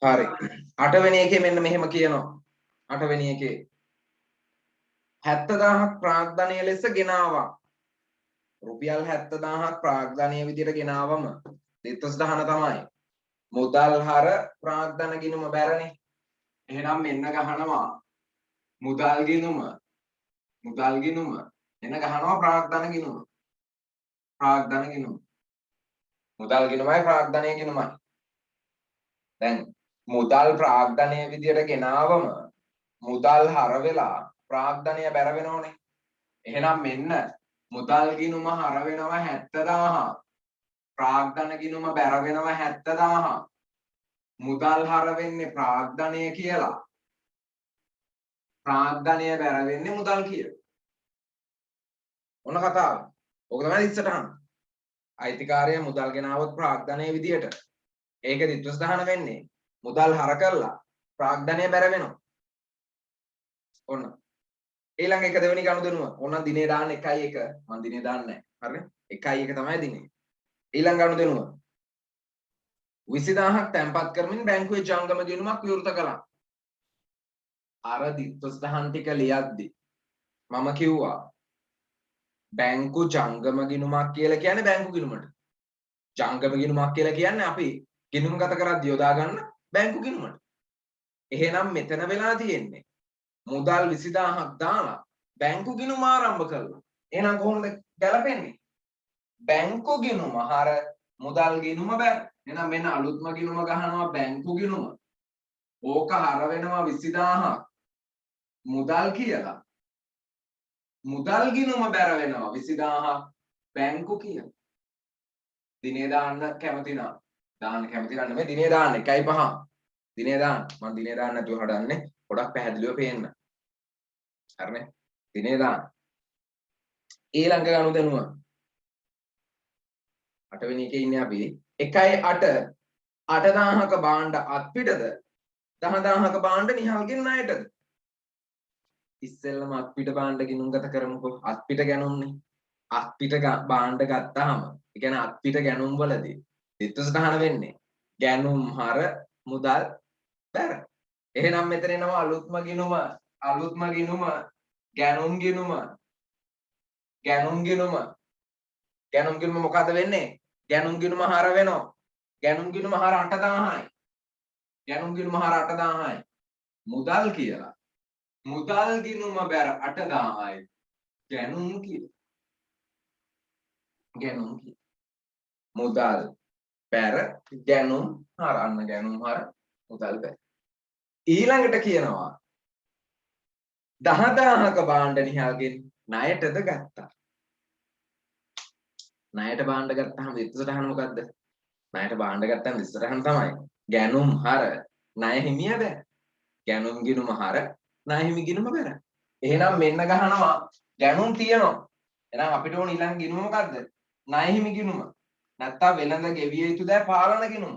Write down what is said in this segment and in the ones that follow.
හරි. 8 වෙනි එකේ මෙන්න මෙහෙම කියනවා. 8 වෙනි එකේ 70000ක් ප්‍රාග්ධනීය ලෙස ගෙනාවා. රුපියල් 70000ක් ප්‍රාග්ධනීය විදියට ගෙනාවම දෙත්වස් දහන තමයි. මුදල් හර ප්‍රාග්ධන ගිණුම බැරනේ. එහෙනම් මෙන්න ගහනවා මුදල් ගිණුම එන ගහනවා ප්‍රාග්ධන ගිණුම. මුදල් ගිණුමයි ප්‍රාග්ධනීය ගිණුමයි. දැන් මුදල් ප්‍රාග්ධනීය විදියට ගෙනාවම මුදල් හර වෙලා ප්‍රාග්ධනය බැර වෙනවනේ. එහෙනම් මෙන්න මුදල් ගිණුම හර වෙනවා 70000. ප්‍රාග්ධන ගිණුම බැර වෙනවා 70000. මුදල් හර වෙන්නේ ප්‍රාග්ධනය කියලා. ප්‍රාග්ධනය බැර වෙන්නේ මුදල් කියලා. ඔන්න කතාව. ඕක තමයි ඉස්සරහම. අයිතිකාරය මුදල් ගෙනාවොත් ප්‍රාග්ධනයේ විදියට. ඒක දිත්වස් දහන වෙන්නේ. මුදල් හර කරලා ප්‍රාග්ධනය බැර වෙනවා. ඔන්න. ඊළඟ එක දෙවෙනි ගනුදෙනුව. ඕන දිනේ දාන්න 1.1. මම දිනේ දාන්නේ නැහැ. හරිද? 1.1 තමයි දිනේ. ඊළඟ ගනුදෙනුව. 20000ක් තැන්පත් කරමින් බැංකුවේ ජංගම ගිණුමක් විවෘත කළා. අර දිත්වස් දහන් ටික ලියද්දි මම කිව්වා බැංකු ජංගම ගිණුමක් කියලා කියන්නේ බැංකු ගිණුමට. ජංගම ගිණුමක් කියලා කියන්නේ අපි ගිණුම්ගත කරද්දී යොදා ගන්න බැංකු ගිණුමට. එහෙනම් මෙතන වෙලා තියෙන්නේ මුදල් 20000ක් දාලා බැංකු ගිණුම ආරම්භ කළා. එහෙනම් කොහොමද ගැලපෙන්නේ? බැංකු ගිණුම හර මුදල් ගිණුම බැර. එහෙනම් මෙන්න අලුත්ම ගිණුම ගහනවා බැංකු ගිණුම. ඕක හර වෙනවා 20000ක් මුදල් කියලා. මුදල් ගිණුම බැර වෙනවා 20000ක් බැංකු කියලා. දිනේ දාන්න කැමති නම් දාන්න කැමති නම් නෙමෙයි දිනේ දාන්න 1.5. දිනේ දාන්න. මම දිනේ දාන්න නැතුව හදන්නේ ගොඩක් පැහැදිලිව පේන්න. හරිනේ? දිනේ දාන්න. ඊළඟ ගනුදෙනුව 8 වෙනි එකේ ඉන්නේ අපි 1.8 8000ක භාණ්ඩ අත්පිටද 10000ක භාණ්ඩ නිහල්ගෙන් ණයටද? ඉස්සෙල්ලම අත්පිට භාණ්ඩ ගිණුම්ගත කරමුකෝ. අත්පිට ගැනුම්නේ. අත්පිට භාණ්ඩ ගත්තාම ඒ කියන්නේ අත්පිට ගැනුම් වලදී දිත්වස් දහන වෙන්නේ ගැනුම් හර මුදල් බැර. එහෙනම් මෙතන එනවා අලුත්ම ගිණුම ගැනුම් ගිණුම මොකද වෙන්නේ? ගැනුම් ගිණුම හර වෙනවා. ගැනුම් ගිණුම හර 8000යි. මුදල් කියලා. මුදල් ගිණුම බැර 8000යි. ගැනුම් කියලා. මුදල් බැර ගැනුම් හරන්න ගැනුම් හර මුදල් බැර. ඊළඟට කියනවා 10000ක භාණ්ඩ නිහල්ගෙන් ණයටද ගත්තා. ණයට භාණ්ඩ ගත්තාම ඉස්සරහන මොකද්ද? ණයට භාණ්ඩ ගත්තාම ඉස්සරහන තමයි ගැනුම් හර ණය හිමිය බැර. ගැනුම් ගිණුම හර ණය හිමි ගිණුම බැර. එහෙනම් මෙන්න ගහනවා ගැනුම් තියෙනවා. එහෙනම් අපිට ඕන ඊළඟ ගිණුම මොකද්ද? ණය හිමි ගිණුම. නැත්තම් වෙළඳ ගෙවිය යුතු දෑ පාලන ගිණුම.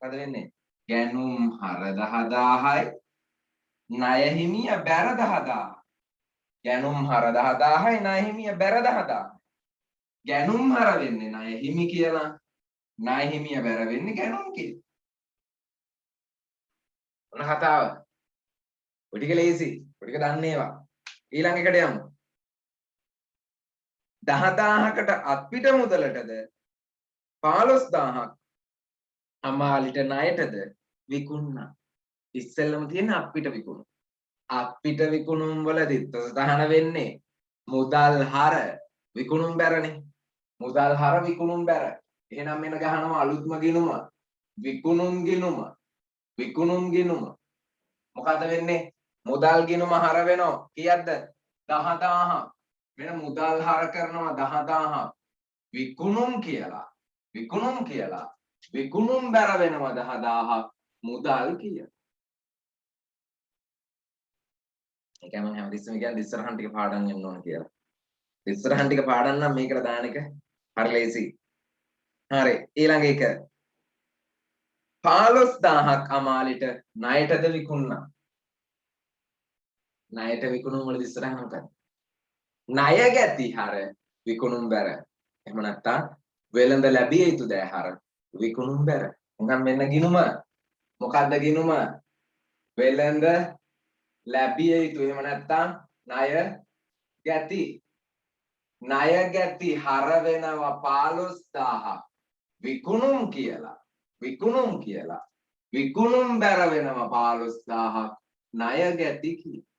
මොකද වෙන්නේ? ගැනුම් හර 10000යි ණය හිමිය බැර 10000. ගැනුම් හර 10000යි ණය හිමිය බැර 10000. ගැනුම් හර වෙන්නේ ණය හිමි කියලා. ණය හිමිය බැර වෙන්නේ ගැනුම් කියලා. ඔන්න කතාව. ඔය ටික ලේසි. ඔය ටික දන්නේ ඒවා. ඊළඟ එකට යමු. 10000කට අත්පිට මුදලටද 15000ක් අමාලිට ණයටද විකුණුණා. ඉස්සෙල්ලම තියෙන අත්පිට විකුණුම්. අත්පිට විකුණුම් වල දිත්වස් දහන වෙන්නේ මුදල් හර විකුණුම් බැරනේ. මුදල් හර විකුණුම් බැර. එහෙනම් මෙන්න ගහනවා අලුත්ම ගිණුම විකුණුම් ගිණුම. මොකද වෙන්නේ? මුදල් ගිණුම හර වෙනවා. කීයක්ද? 10000ක්. මෙන්න මුදල් හර කරනවා 10000ක්. විකුණුම් කියලා. විකුණුම් බැර වෙනවා 10000ක්. මුදල් කියලා. ඒ කියන්නේ මම හැමතිස්සෙම කියන්නේ ඉස්සරහන් ටික පාඩම් වෙන්න ඕන කියලා. ඉස්සරහන් ටික පාඩම් නම් මේකට දාන එක හරි ලේසි. හරි ඊළඟ එක 15000ක් අමාලිට ණයටද විකුණුණා. ණයට විකුණුම් වල ඉස්සරහන් මොකක්ද? ණය ගැති හර විකුණුම් බැර. එහෙම නැත්නම් වෙළඳ ලැබිය යුතු දෑ හර විකුණුම් බැර. එහෙනම් මෙන්න ගිණුම මොකද්ද ගිණුම? වෙළඳ ලැබිය යුතු. එහෙම නැත්නම් ණය ගැති. ණය ගැති හර වෙනවා 15000ක්. විකුණුම් කියලා. විකුණුම් කියලා. විකුණුම් බැර වෙනවා 15000ක්. ණය ගැති කියලා.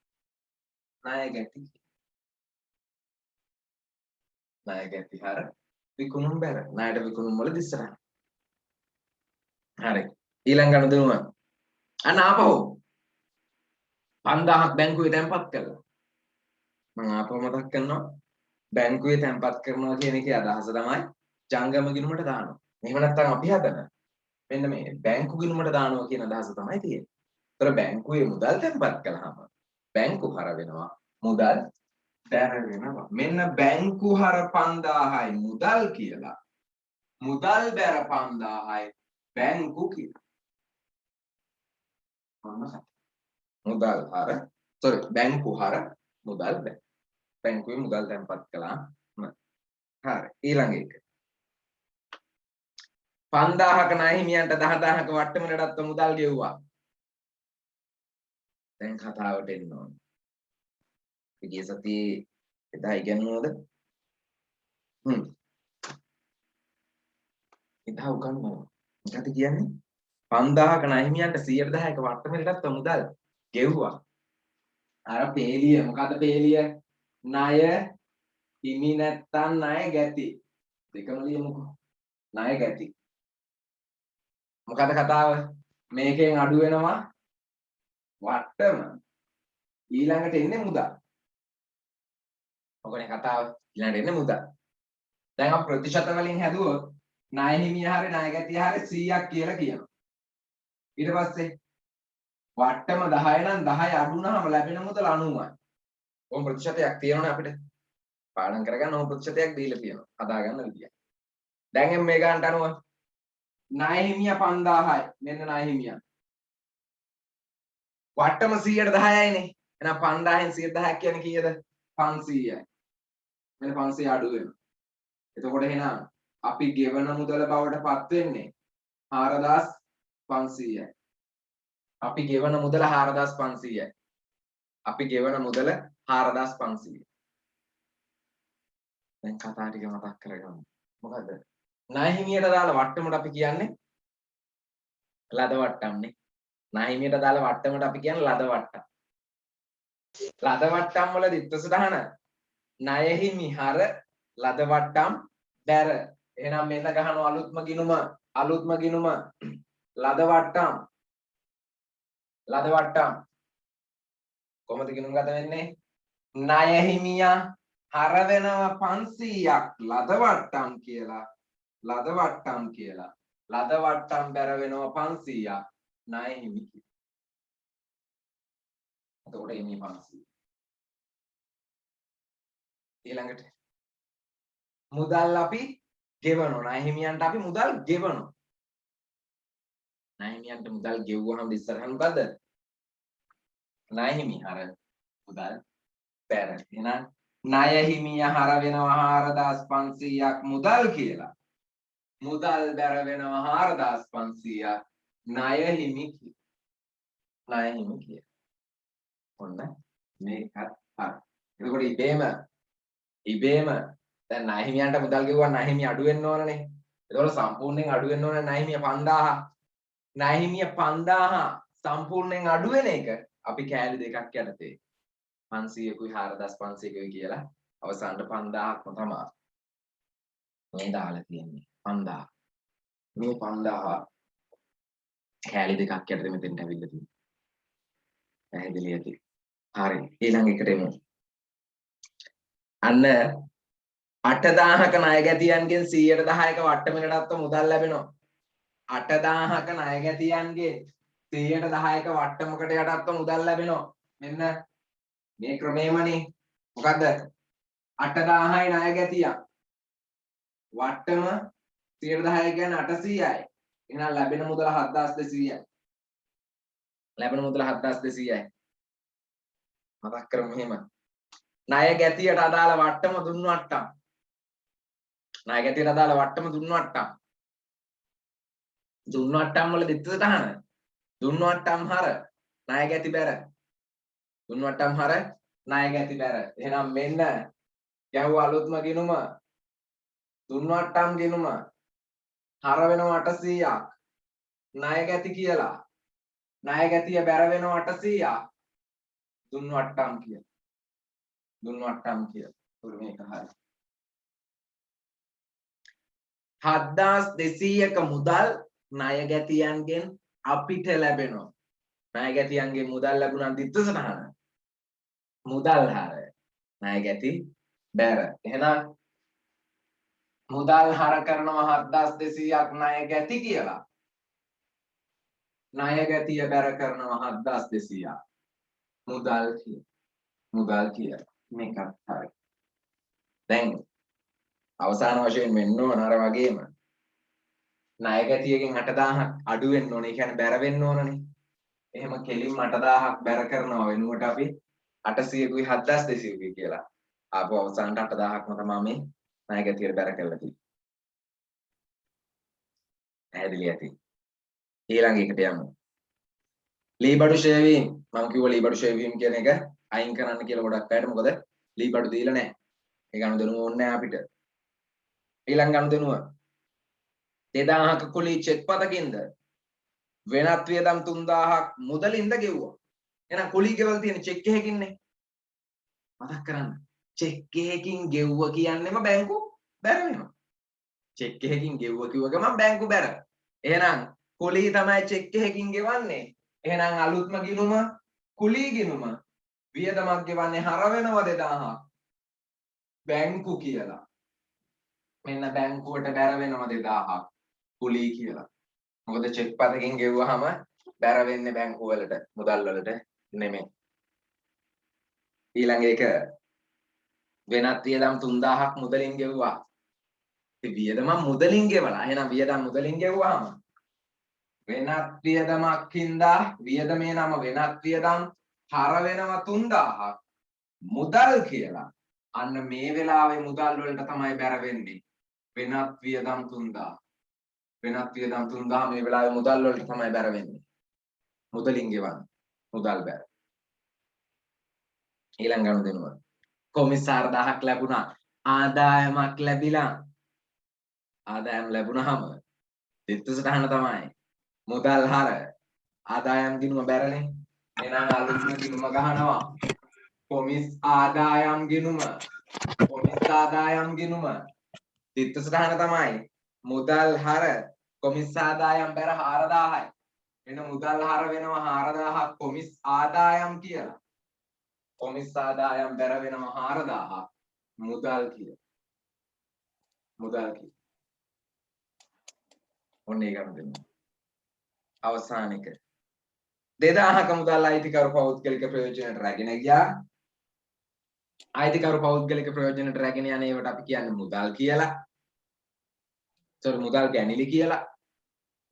ණය ගැති. ණය ගැති හර විකුණුම් බැර. ණයට විකුණුම් වල ඉස්සරහ. හරි. ඊළඟ අනුදුම. අන්න ආපහු 5000ක් බැංකුවේ තැන්පත් කළා. මම ආපහු මතක් කරනවා. බැංකුවේ තැන්පත් කරනවා කියන එකේ අදහස තමයි ජංගම ගිණුමට දානවා. එහෙම නැත්නම් අපි හදන මෙන්න මේ බැංකු ගිණුමට දානවා කියන අදහස තමයි තියෙන්නේ. ඒතර බැංකුවේ මුදල් තැන්පත් කළාම බැංකු හර වෙනවා මුදල් බැර වෙනවා. මෙන්න බැංකු හර 5000යි මුදල් කියලා. මුදල් බැර 5000යි බැංකු කියලා. මුදල් හර බැංකු හර මුදල් බැර. බැංකුවේ මුදල් තැන්පත් කළාම හරි. ඊළඟ එක 5000ක ණය හිමියන්ට 10000ක වට්ටමකටත් මුදල් ගෙව්වා. දැන් කතාවට එන්න ඕන. ගිය සතියේ එදා ඉගෙනුවද? එදා උගන්වනවා. මොකද කියන්නේ? 5000ක ණය හිමියන්ට 110ක වට්ටමකටත් මුදල් ගෙව්වා. අර පේලිය මොකද පේලිය? ණය හිමි නැත්තම් ණය ගැති. දෙකම ලියමුකෝ. ණය ගැති. මොකද කතාව? මේකෙන් අඩු වෙනවා වට්ටම. ඊළඟට එන්නේ මුදල්. ඔකනේ කතාව. ඊළඟට එන්නේ මුදල්. දැන් අපි ප්‍රතිශත වලින් හැදුවොත් ණය හිමිය හරි ණය ගැතිය හරි 100ක් කියලා කියනවා. ඊට පස්සේ වට්ටම 10 නම් 10 අඩු වුණාම ලැබෙන මුදල 90යි. ඕම් ප්‍රතිශතයක් තියෙනවනේ අපිට. පාඩම් කරගන්න ඕම් ප්‍රතිශතයක් දීලා තියෙනවා. හදාගන්න විදිය. දැන් මේ ගන්නට අනුව ණය හිමිය 5000යි. මෙන්න ණය හිමිය. වට්ටම 100ට 10යිනේ. එහෙනම් 5000න් 110ක් කියන්නේ කීයද? 500යි. මෙන්න 500 අඩු වෙනවා. එතකොට එහෙනම් අපි ගෙවන මුදල බවට පත් වෙන්නේ 4500යි. අපි ගෙවන මුදල 4500යි. අපි ගෙවන මුදල 4500යි. දැන් කතා ටික මතක් කරගමු. මොකද? ණය හිමියට දාලා වට්ටමට අපි කියන්නේ ලද වට්ටම්නේ. ණය හිමියට දාලා වට්ටමට අපි කියන්නේ ලද වට්ටම්. ලද වට්ටම් වල දිත්ත සටහන ණය හිමි හර ලද වට්ටම් බැර. එහෙනම් මෙන්න ගහන අලුත්ම ගිණුම ලද වට්ටම් කොහොමද ගිණුම් ගත වෙන්නේ? ණය හිමියා හර වෙනවා 500ක් ලද වට්ටම් කියලා. ලද වට්ටම් බැර වෙනවා 500ක් ණය හිමි කියලා. එතකොට එන්නේ 500. ඊළඟට මුදල් අපි ගෙවනවා. ණය හිමියන්ට අපි මුදල් ගෙවනවා. ණය හිමියන්ට මුදල් ගෙවුවහම ඉස්සරහන් බද? ණය හිමි හර මුදල් බැර. එහෙනම් ණය හිමිය හර වෙනවා 4500ක් මුදල් කියලා. මුදල් බැර වෙනවා 4500ක් ණය හිමි කියලා. ණය හිමි කියලා. ඔන්න මේකත් හරි. එතකොට ඉබේම දැන් ණය හිමියන්ට මුදල් ගෙවුවා ණය හිමිය අඩු වෙන්න ඕනනේ. ඒතකොට සම්පූර්ණයෙන් අඩු වෙන්න ඕනේ ණය හිමිය 5000. ණය හිමිය 5000 සම්පූර්ණයෙන් අඩු වෙන එක අපි කෑලි දෙකක් යටතේ 500කුයි 4500කුයි කියලා අවසානට 5000ක්ම තමයි මේ දාලා තියෙන්නේ 5000. මේ 5000 කෑලි දෙකක් යටතේ මෙතෙන්ට ඇවිල්ලා තියෙනවා. පැහැදිලි ඇති. හරි. ඊළඟ එකට එමු. අන්න 8000ක ණය ගැතියන්ගෙන් 110ක වට්ටමකටත් මුදල් ලැබෙනවා. 8000ක ණය ගැතියන්ගෙන් 110ක වට්ටමකට යටත්ව මුදල් ලැබෙනවා. මෙන්න මේ ක්‍රමෙමනේ. මොකද්ද? 8000යි ණය ගැතියක්. වට්ටම 110 කියන්නේ 800යි. එහෙනම් ලැබෙන මුදල 7200යි. ලැබෙන මුදල 7200යි. මතක් කරමු එහෙම. ණය ගැතියට අදාළ වට්ටම දුන්නු වට්ටම්. ණය ගැතියට අදාළ වට්ටම දුන්නු වට්ටම්. දුන්නු වට්ටම් වල දිත්ත සටහන දුන්වට්ටම් හර ණය ගැති බැර. දුන්වට්ටම් හර ණය ගැති බැර. එහෙනම් මෙන්න ගැහුව අලුත්ම ගිණුම දුන්වට්ටම් ගිණුම හර වෙනවා 800ක් ණය ගැති කියලා. ණය ගැතිය බැර වෙනවා 800ක් දුන්වට්ටම් කියලා. දුන්වට්ටම් කියලා. මේක හරි. 7200ක මුදල් ණය ගැතියන්ගෙන් අපිට ලැබෙනවා. ණය ගැතියන්ගෙන් මුදල් ලැබුණා දිත්ත සටහන. මුදල් හර ණය ගැති බැර. එහෙනම් මුදල් හර කරනවා 7200ක් ණය ගැති කියලා. ණය ගැතිය බැර කරනවා 7200ක්. මුදල් කියලා. මුදල් කියලා. මේකත් හරි. දැන් අවසාන වශයෙන් වෙන්න ඕන අර වගේම ණය ගැතියකින් 8000ක් අඩු වෙන්න ඕනේ. ඒ කියන්නේ බැර වෙන්න ඕනනේ. එහෙම කෙලින් 8000ක් බැර කරනවා වෙනුවට අපි 800කුයි 7200කුයි කියලා. ආපහු අවසානට 8000ක්ම තමයි මේ ණය ගැතියට බැර කරලා තියෙන්නේ. පැහැදිලි ඇති. ඊළඟ එකට යමු. ලී බඩු ෂෙයා වීම. මම කිව්වා ලී බඩු ෂෙයා වීම කියන එක අයින් කරන්න කියලා ගොඩක් අයට. මොකද ලී බඩු දීලා නැහැ. ඒ ගනුදෙනුව ඕනේ නැහැ අපිට. ඊළඟ ගනුදෙනුව 2000ක කුලී චෙක් පතකින්ද වෙනත් වියදම් 3000ක් මුදලින්ද ගෙව්වා. එහෙනම් කුලී ගෙවල් තියෙන චෙක් එකකින්නේ. මතක් කරන්න. චෙක් එකකින් ගෙව්ව කියන්නේම බැංකු බැර වෙනවා. චෙක් එකකින් ගෙව්ව කිව්ව ගමන් බැංකු බැර. එහෙනම් කුලී තමයි චෙක් එකකින් ගෙවන්නේ. එහෙනම් අලුත්ම ගිණුම කුලී ගිණුම වියදමක් ගෙවන්නේ හර වෙනවා 2000ක්. බැංකු කියලා. මෙන්න බැංකුවට බැර වෙනවා 2000ක්. කුලී කියලා. මොකද චෙක් පතකින් ගෙවුවාම බැර වෙන්නේ බැංකු වලට මුදල් වලට නෙමෙයි. ඊළඟ එක වෙනත් වියදම් 3000ක් මුදලින් ගෙවුවා. ඉතින් වියදම මුදලින් ගෙවලා. එහෙනම් වියදම් මුදලින් ගෙවුවාම වෙනත් වියදමක් හින්දා වියදමේ නම වෙනත් වියදම් හර වෙනවා 3000ක් මුදල් කියලා. අන්න මේ වෙලාවේ මුදල් වලට තමයි බැර වෙන්නේ. වෙනත් වියදම් 3000. වෙනත් වියදම් 3000 මේ වෙලාවේ මුදල් වලට තමයි බැර වෙන්නේ. මුදලින් ගෙවන්නේ. මුදල් බැර. ඊළඟ ගනුදෙනුව. කොමිස් 4000ක් ලැබුණා. ආදායමක් ලැබිලා. ආදායම් ලැබුණාම දිත්ත සටහන තමයි මුදල් හර ආදායම් ගිණුම බැරනේ. එහෙනම් අලුත්ම ගිණුම ගහනවා. කොමිස් ආදායම් ගිණුම. කොමිස් ආදායම් ගිණුම දිත්ත සටහන තමයි මුදල් හර කොමිස් ආදායම් බැර 4000යි. එන මුදල් හර වෙනවා 4000ක් කොමිස් ආදායම් කියලා. කොමිස් ආදායම් බැර වෙනවා 4000ක් මුදල් කියලා. මුදල් කියලා. ඔන්න ඒ ගන්න අවසාන එක 2000ක මුදල් අයිතිකරු පෞද්ගලික ප්‍රයෝජනට රැගෙන ගියා. අයිතිකරු පෞද්ගලික ප්‍රයෝජනට රැගෙන යන ඒවට අපි කියන්නේ මුදල් කියලා. ඒතර මුදල් ගැනිලි කියලා.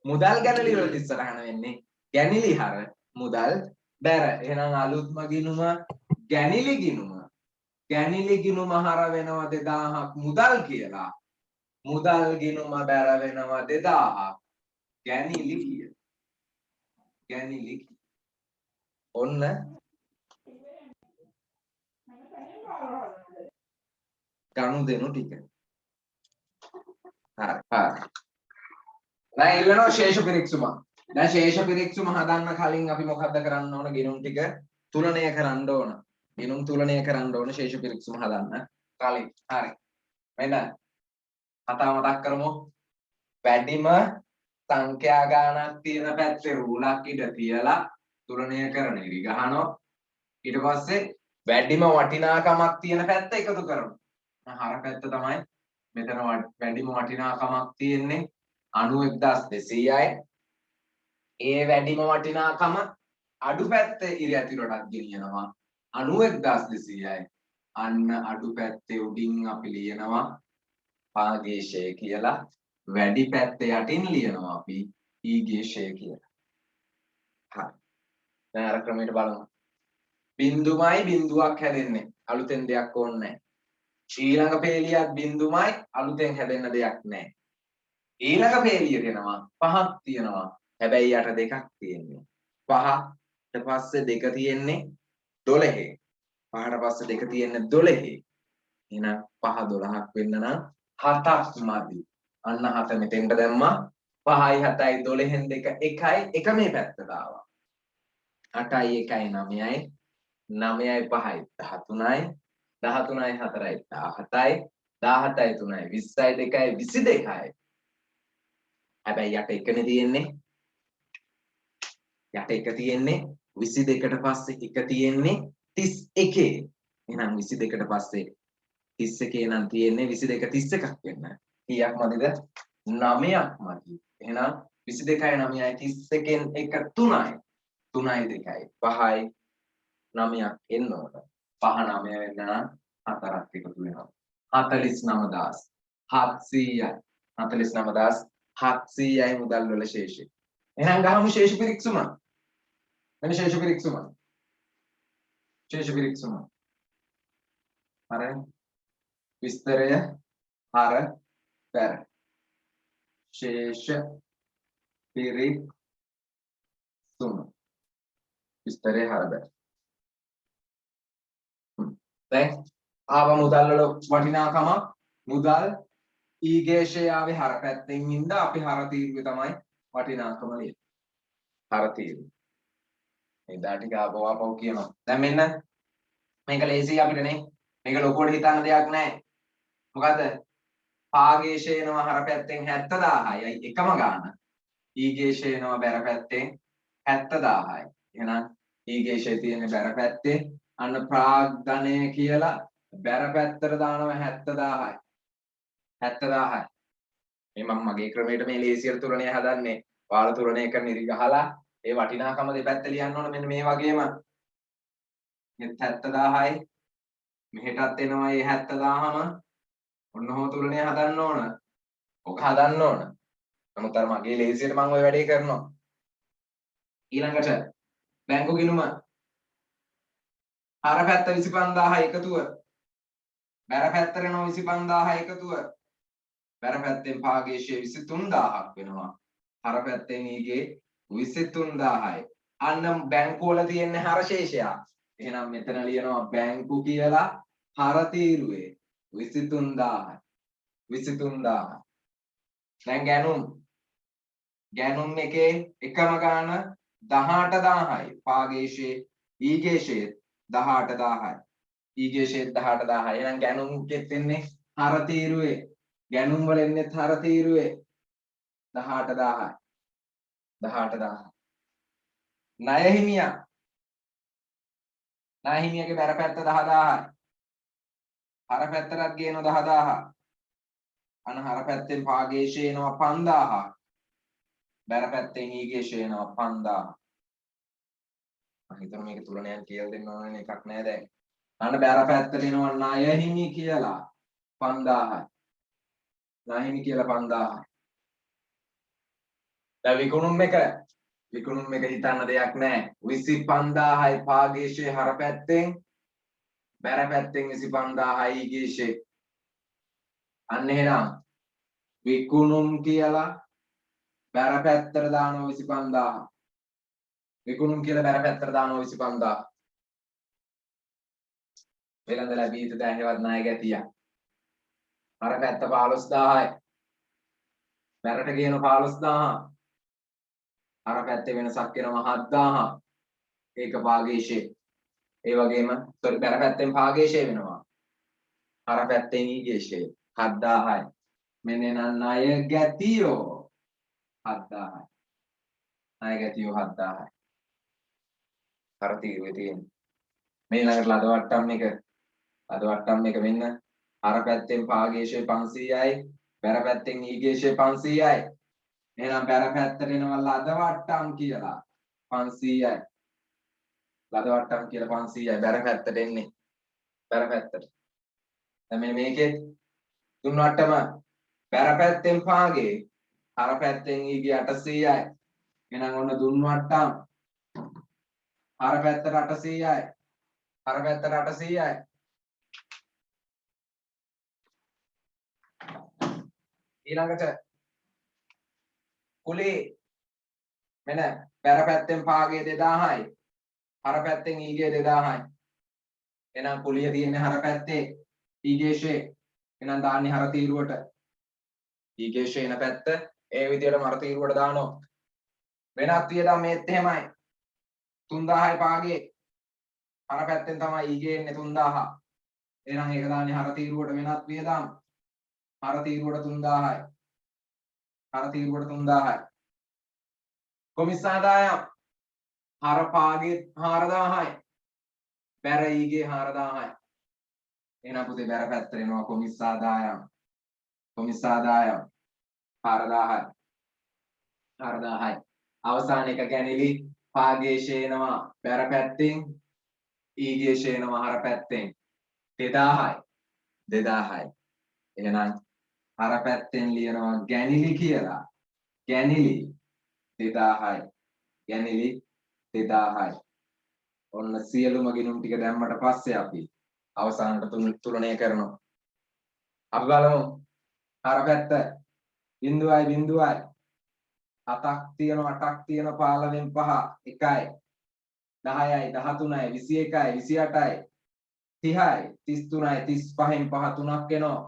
මුදල් ගැනලි වලට ඉස්සරහන වෙන්නේ ගැනිලි හර මුදල් බැර. එහෙනම් අලුත්ම ගිණුම ගැනිලි ගිණුම. ගැනිලි ගිණුම හර වෙනවා 2000ක් මුදල් කියලා. මුදල් ගිණුම බැර වෙනවා 2000ක් ගැනිලි කියලා. ගැනිලි ඔන්න ගනුදෙනු ටික. හරි හරි. දැන් ඉල්ලනවා ශේෂ පිරික්සුම. දැන් ශේෂ පිරික්සුම හදන්න කලින් අපි මොකද්ද කරන්න ඕන? ගිණුම් ටික තුලනය කරන්න ඕන. ගිණුම් තුලනය කරන්න ඕන ශේෂ පිරික්සුම හදන්න කලින්. හරි. මෙන්න කතාව මතක් කරමු. වැඩිම සංඛ්‍යා ගානක් තියෙන පැත්තේ රූලක් ඉඳ තියලා තුලනය කරන ඉරි ගහනවා. ඊට පස්සේ වැඩිම වටිනාකමක් තියෙන පැත්ත එකතු කරනවා. හර පැත්ත තමයි මෙතන වැඩිම වටිනාකමක් තියෙන්නේ 91200යි. ඒ වැඩිම වටිනාකම අඩු පැත්තේ ඉරි ඇතුළටත් ගෙනියනවා 91200යි. අන්න අඩු පැත්තේ උඩින් අපි ලියනවා පාගේශය කියලා. වැඩි පැත්තේ යටින් ලියනවා අපි ඊගේශය කියලා. හරි. දැන් අර ක්‍රමයට බලමු. බිඳුමයි බිඳුවක් හැදෙන්නේ. අලුතෙන් දෙයක් ඕනේ නැහැ. ඊළඟ පේලියක් බිඳුමයි අලුතෙන් හැදෙන්න දෙයක් නැහැ. ඊළඟ පේලිය දෙනවා 5ක් තියෙනවා. හැබැයි යට දෙකක් තියෙනවා. 5ට පස්සේ 2 තියෙන්නේ 12. 5ට පස්සේ 2 තියෙන්නේ 12. එහෙනම් 5 12ක් වෙන්න නම් 7ක් මදි. අන්න 7 මෙතෙන්ට දැම්මා. 5යි 7යි 12න් 2 1යි එක මේ පැත්තට ආවා. 8යි 1යි 9යි 9යි 5යි 13යි 13යි 4යි 17යි 17යි 3යි 20යි 2යි 22යි. හැබැයි යට එකනේ තියෙන්නේ. යට එක තියෙන්නේ 22ට පස්සේ එක තියෙන්නේ 31. එහෙනම් 22ට පස්සේ 31 නම් තියෙන්නේ 22 31ක් වෙන්න. කීයක් මදිද? 9ක් මදි. එහෙනම් 22යි 9යි 31න් එක 3යි. 3යි 2යි 5යි 9ක් එන්න ඕන. 5 9 වෙන්න නම් 4ක් එකතු වෙනවා. 49700යි. 49700යි මුදල් වල ශේෂය. එහෙනම් ගහමු ශේෂ පිරික්සුම. මෙන්න ශේෂ පිරික්සුම. ශේෂ පිරික්සුම. හරි. විස්තරය හර පෙර. ශේෂ පිරික්සුම. විස්තරය හර පෙර. දැන් ආව මුදල් වල වටිනාකම මුදල් ඊගේෂය ආවේ හර පැත්තෙන් ඉඳ අපි හර තීරුවේ තමයි වටිනාකම ලියන්නේ. හර තීරුව. මේ දා ටික ආපහු කියනවා. දැන් මෙන්න මේක ලේසි අපිට නේ. මේක ලොකුවට හිතන්න දෙයක් නැහැ. මොකද පාගේෂය එනවා හර පැත්තෙන් 70000යි එකම ගාන. ඊගේෂය එනවා බැර පැත්තෙන් 70000යි. එහෙනම් ඊගේෂය තියෙන්නේ බැර පැත්තේ. අන්න ප්‍රාග්ධනය කියලා බැර පැත්තට දානවා 70000යි. 70000යි. මේ මම මගේ ක්‍රමයට මේ ලේසියට තුලණය හදන්නේ. වාල තුලණය කරන ඉරි ගහලා ඒ වටිනාකම දෙපැත්ත ලියන්න ඕන මෙන්න මේ වගේම. මෙත් 70000යි. මෙහෙටත් එනවා මේ 70000ම. ඔන්න ඔහොම තුලණය හදන්න ඕන. ඔක හදන්න ඕන. නමුත් අර මගේ ලේසියට මම ওই වැඩේ කරනවා. ඊළඟට බැංකු ගිණුම හර පැත්ත 25000 එකතුව බැර පැත්තට එනවා 25000 එකතුව බැර පැත්තෙන් පාගේෂය 23000ක් වෙනවා. හර පැත්තෙන් ඊගේ 23000යි. අන්න බැංකු වල තියෙන හර ශේෂය. එහෙනම් මෙතන ලියනවා බැංකු කියලා හර තීරුවේ 23000යි. 23000. දැන් ගැනුම් එකේ එකම ගාන 18000යි. පාගේෂයේ ඊගේෂයේ 18000යි. ඊගේෂයේ 18000යි. එහෙනම් ගැනුම්කෙත් එන්නේ හර තීරුවේ. ගැනුම් වල එන්නේ හර තීරුවේ 18000යි. 18000. ණය හිමියාගේ බැර පැත්ත 10000යි. හර පැත්තටත් ගේන 10000. අන හර පැත්තෙන් පාගේෂය එනවා 5000ක්. බැර පැත්තෙන් ඊගේෂය එනවා 5000. මම හිතනවා මේක තුලණයක් කියලා දෙන්න ඕන එකක් නෑ දැන්. අන්න බැර පැත්තට එනවා ණය හිමි කියලා 5000යි. ණය හිමි කියලා 5000යි. දැන් විකුණුම් එක හිතන්න දෙයක් නෑ. 25000යි පාගේෂයේ හර පැත්තෙන් බැර පැත්තෙන් 25000යි ඊගේෂයේ. අන්න එහෙනම් විකුණුම් කියලා බැර පැත්තට දානවා 25000. විකුණුම් කියලා බැර පැත්තට දානවා 25000. වෙළඳ ලැබීත දැහැවත් ණය ගැතිය. අර පැත්ත 15000යි. බැරට කියන 15000. අර පැත්තේ වෙනසක් වෙනවා 7000. ඒක පාගේෂේ. ඒ වගේම බැර පැත්තෙන් පාගේෂේ වෙනවා. අර පැත්තෙන් ඊගේෂේ 7000යි. මෙන්න ණය ගැතියෝ 7000යි. ණය ගැතියෝ 7000යි. අර තීරුවේ තියෙන. මේ ළඟට ලද වට්ටම් එක මෙන්න අර පැත්තෙන් පාගේෂය 500යි බැර පැත්තෙන් ඊගේෂය 500යි. එහෙනම් බැර පැත්තට එනවා ලද වට්ටම් කියලා 500යි. ලද වට්ටම් කියලා 500යි බැර පැත්තට එන්නේ. බැර පැත්තට. දැන් මෙන්න මේකේ තුන් වට්ටම බැර පැත්තෙන් පාගේ අර පැත්තෙන් ඊගේ 800යි. එහෙනම් ඔන්න දුන් වට්ටම් අර පැත්තට 800යි. අර පැත්තට 800යි. ඊළඟට කුලේ මෙන්න බැර පැත්තෙන් පාගේ 2000යි. හර පැත්තෙන් ඊගේ 2000යි. එහෙනම් කුලිය තියෙන්නේ හර පැත්තේ ඊගේෂේ. එහෙනම් දාන්නේ හර තීරුවට. ඊගේෂේ එන පැත්ත ඒ විදිහටම හර තීරුවට දානවා. වෙනත් වියදම් මේත් එහෙමයි. 3000යි පාගේ. හර පැත්තෙන් තමයි ඊගේ එන්නේ 3000. එහෙනම් ඒක දාන්නේ හර තීරුවට වෙනත් වියදම්. හර තීරුවට 3000යි. හර තීරුවට 3000යි. කොමිස් ආදායම් හර පාගේ 4000යි. බැර ඊගේ 4000යි. එහෙනම් පුතේ බැර පැත්තට එනවා කොමිස් ආදායම්. කොමිස් ආදායම් 4000යි. 4000යි. අවසාන එක ගැනිලි පාගේ ෂේනවා බැර පැත්තෙන් ඊගේ ෂේනවා හර පැත්තෙන් 2000යි. 2000යි. එහෙනම් හර පැත්තෙන් ලියනවා ගැනිලි කියලා. ගැනිලි 2000යි. ගැනිලි 2000යි. ඔන්න සියලුම ගිණුම් ටික දැම්මට පස්සේ අපි අවසානට තුලනය කරනවා. අපි බලමු. හර පැත්ත බිඳුවයි බිඳුවයි 7ක් තියෙනවා 8ක් තියෙනවා 15න් 5 1යි 10යි 13යි 21යි 28යි 30යි 33යි 35න් 5 3ක් එනවා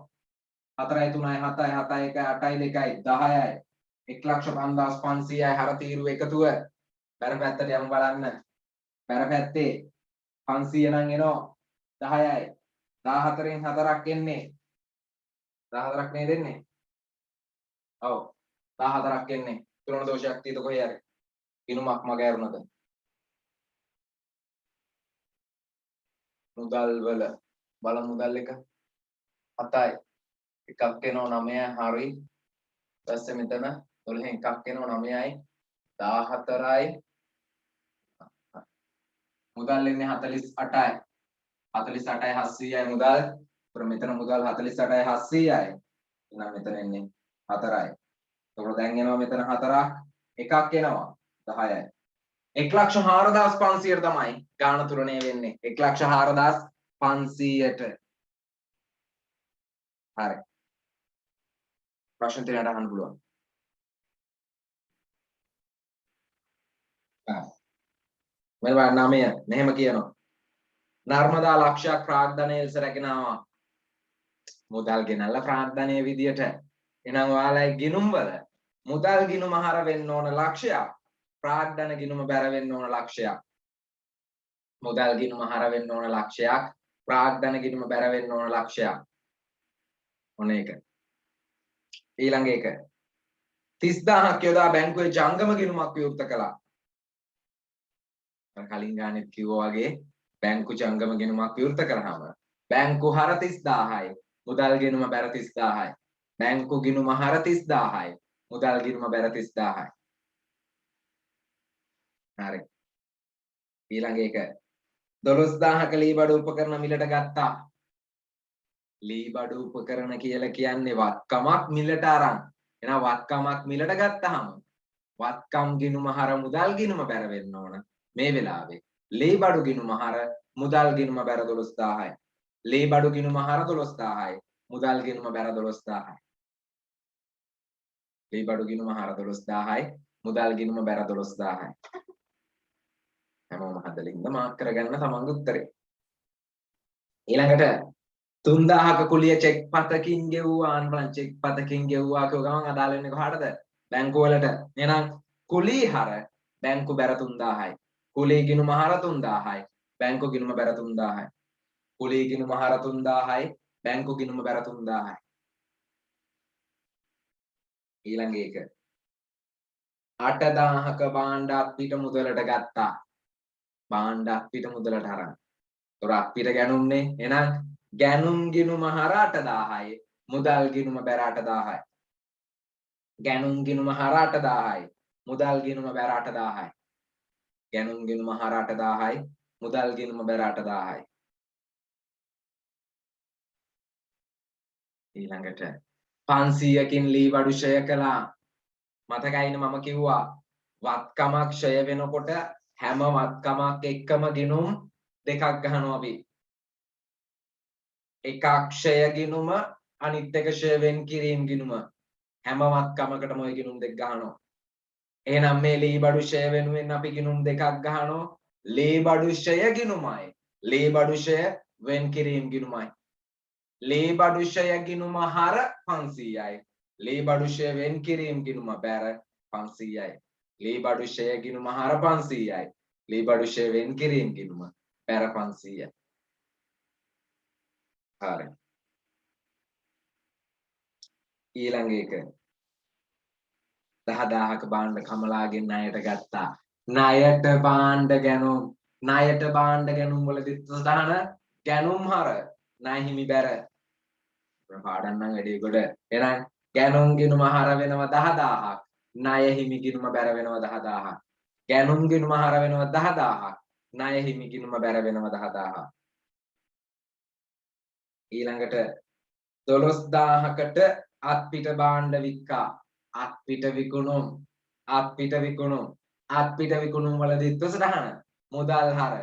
4යි 3යි 7යි 7යි 1යි 8යි 2යි 10යි 1,50,500යි හර තීරුව එකතුව බැර පැත්තට යමු බලන්න. බැර පැත්තේ 500 නම් එනවා 10යි 14න් 4ක් එන්නේ 14ක් නේද එන්නේ? ඔව් 14ක් එන්නේ. තුලන දෝෂයක් තියෙද කොහේ හරි? ගිණුමක් මග ඇරුණද? මුදල් වල බල මුදල් එක 7යි. එකක් එනවා 9යි හරි. ඊපස්සේ මෙතන 12න් එකක් එනවා 9යි 14යි. මුදල් එන්නේ 48යි. 48යි 700යි මුදල්. ඒතර මෙතන මුදල් 48යි 700යි. එහෙනම් මෙතන එන්නේ 4යි. ඒතකොට දැන් එනවා මෙතන 4ක්. එකක් එනවා 10යි. 1,04,500ට තමයි ගාණ තුලණය වෙන්නේ. 1,04,500ට. හරි. ප්‍රශ්න තියෙනට අහන්න පුළුවන්. මෙන්න බලන්න 9 මෙහෙම කියනවා. නර්මදා ලක්ෂයක් ප්‍රාග්ධනය ලෙස රැගෙන ආවා. මුදල් ගෙනල්ලා ප්‍රාග්ධනයේ විදියට. එහෙනම් ඔයාලයි ගිණුම් වල මුදල් ගිණුම හර වෙන්න ඕන ලක්ෂයක්. ප්‍රාග්ධන ගිණුම බැර වෙන්න ඕන ලක්ෂයක්. මුදල් ගිණුම හර වෙන්න ඕන ලක්ෂයක්. ප්‍රාග්ධන ගිණුම බැර වෙන්න ඕන ලක්ෂයක්. ඔන්න ඒක. ඊළඟ එක 30000ක් යොදා බැංකුවේ ජංගම ගිණුමක් විවෘත කළා. කලින් ගානෙත් කිව්වා වගේ බැංකු ජංගම ගිණුමක් විවෘත කරාම බැංකු හර 30000යි. මුදල් ගිණුම බැර 30000යි. බැංකු ගිණුම හර 30000යි. මුදල් ගිණුම බැර 30000යි. හරි. ඊළඟ එක 12000ක ලී බඩු උපකරණ මිලට ගත්තා. ලී බඩු උපකරණ කියලා කියන්නේ වත්කමක් මිලට අරන්. එහෙනම් වත්කමක් මිලට ගත්තාම වත්කම් ගිණුම හර මුදල් ගිණුම බැර වෙන්න ඕන. මේ වෙලාවේ ලී බඩු ගිණුම හර මුදල් ගිණුම බැර 12000යි. ලී බඩු ගිණුම හර 12000යි. මුදල් ගිණුම බැර 12000යි. ලී බඩු ගිණුම හර 12000යි. මුදල් ගිණුම බැර 12000යි. හැමෝම හදලින්ද මාක් කරගන්න තමන්ගේ උත්තරේ. ඊළඟට 3000ක කුලිය චෙක් පතකින් ගෙව්වා අන්බලන් චෙක් පතකින් ගෙව්වා කියව ගමන් අදාළ වෙන්නේ කොහාටද? බැංකුව වලට. එහෙනම් කුලී හර බැංකු බැර 3000යි. කුලී ගිණුම හර 3000යි. බැංකු ගිණුම බැර 3000යි. කුලී ගිණුම හර 3000යි. බැංකු ගිණුම බැර 3000යි. ඊළඟ එක 8000ක භාණ්ඩ අප්පිට මුදලට ගත්තා. භාණ්ඩ අප්පිට මුදලට අරන්. ඒතොර අප්පිට ගැනුම්නේ. එහෙනම් ගැනුම් ගිණුම හර 8000යි. මුදල් ගිණුම බැර 8000යි. ගැනුම් ගිණුම හර 8000යි. මුදල් ගිණුම බැර 8000යි. ගැනුම් ගිණුම හර 8000යි. මුදල් ගිණුම බැර 8000යි. ඊළඟට 500කින් ලී බඩු ෂය කළා. මතකයිනේ මම කිව්වා වත්කමක් ෂය වෙනකොට හැම වත්කමක් එක්කම ගිණුම් දෙකක් ගහනවා අපි. එකක් ෂය ගිණුම අනිත් එක ෂය වෙන් කිරීම ගිණුම. හැම වත්කමකටම ওই ගිණුම් දෙක ගහනවා. එහෙනම් මේ ලී බඩු ෂය වෙනුවෙන් අපි ගිණුම් දෙකක් ගහනවා. ලී බඩු ෂය ගිණුමයි. ලී බඩු ෂය වෙන් කිරීම ගිණුමයි. ලී බඩු ෂය ගිණුම හර 500යි. ලී බඩු ෂය වෙන් කිරීම ගිණුම බැර 500යි. ලී බඩු ෂය ගිණුම හර 500යි. ලී බඩු ෂය වෙන් කිරීම ගිණුම බැර 500යි. හරි. ඊළඟ එක 10000ක භාණ්ඩ කමලාගෙන් ණයට ගත්තා. ණයට භාණ්ඩ ගැනුම් වලදී සදාන ගැනුම් හර ණය හිමි බැර පාඩම් නම් වැඩි කොට එහෙනම් ගැනුම් ගිණුම හර වෙනවා 10000ක්. ණය හිමි ගිණුම බැර වෙනවා 10000ක්. ගැනුම් ගිණුම හර වෙනවා 10000ක්. ණය හිමි ගිණුම බැර වෙනවා 10000ක්. ඊළඟට 12000කට අත්පිට භාණ්ඩ වික්කා. අත්පිට විකුණුම් වලදී 12000 මුදල් හර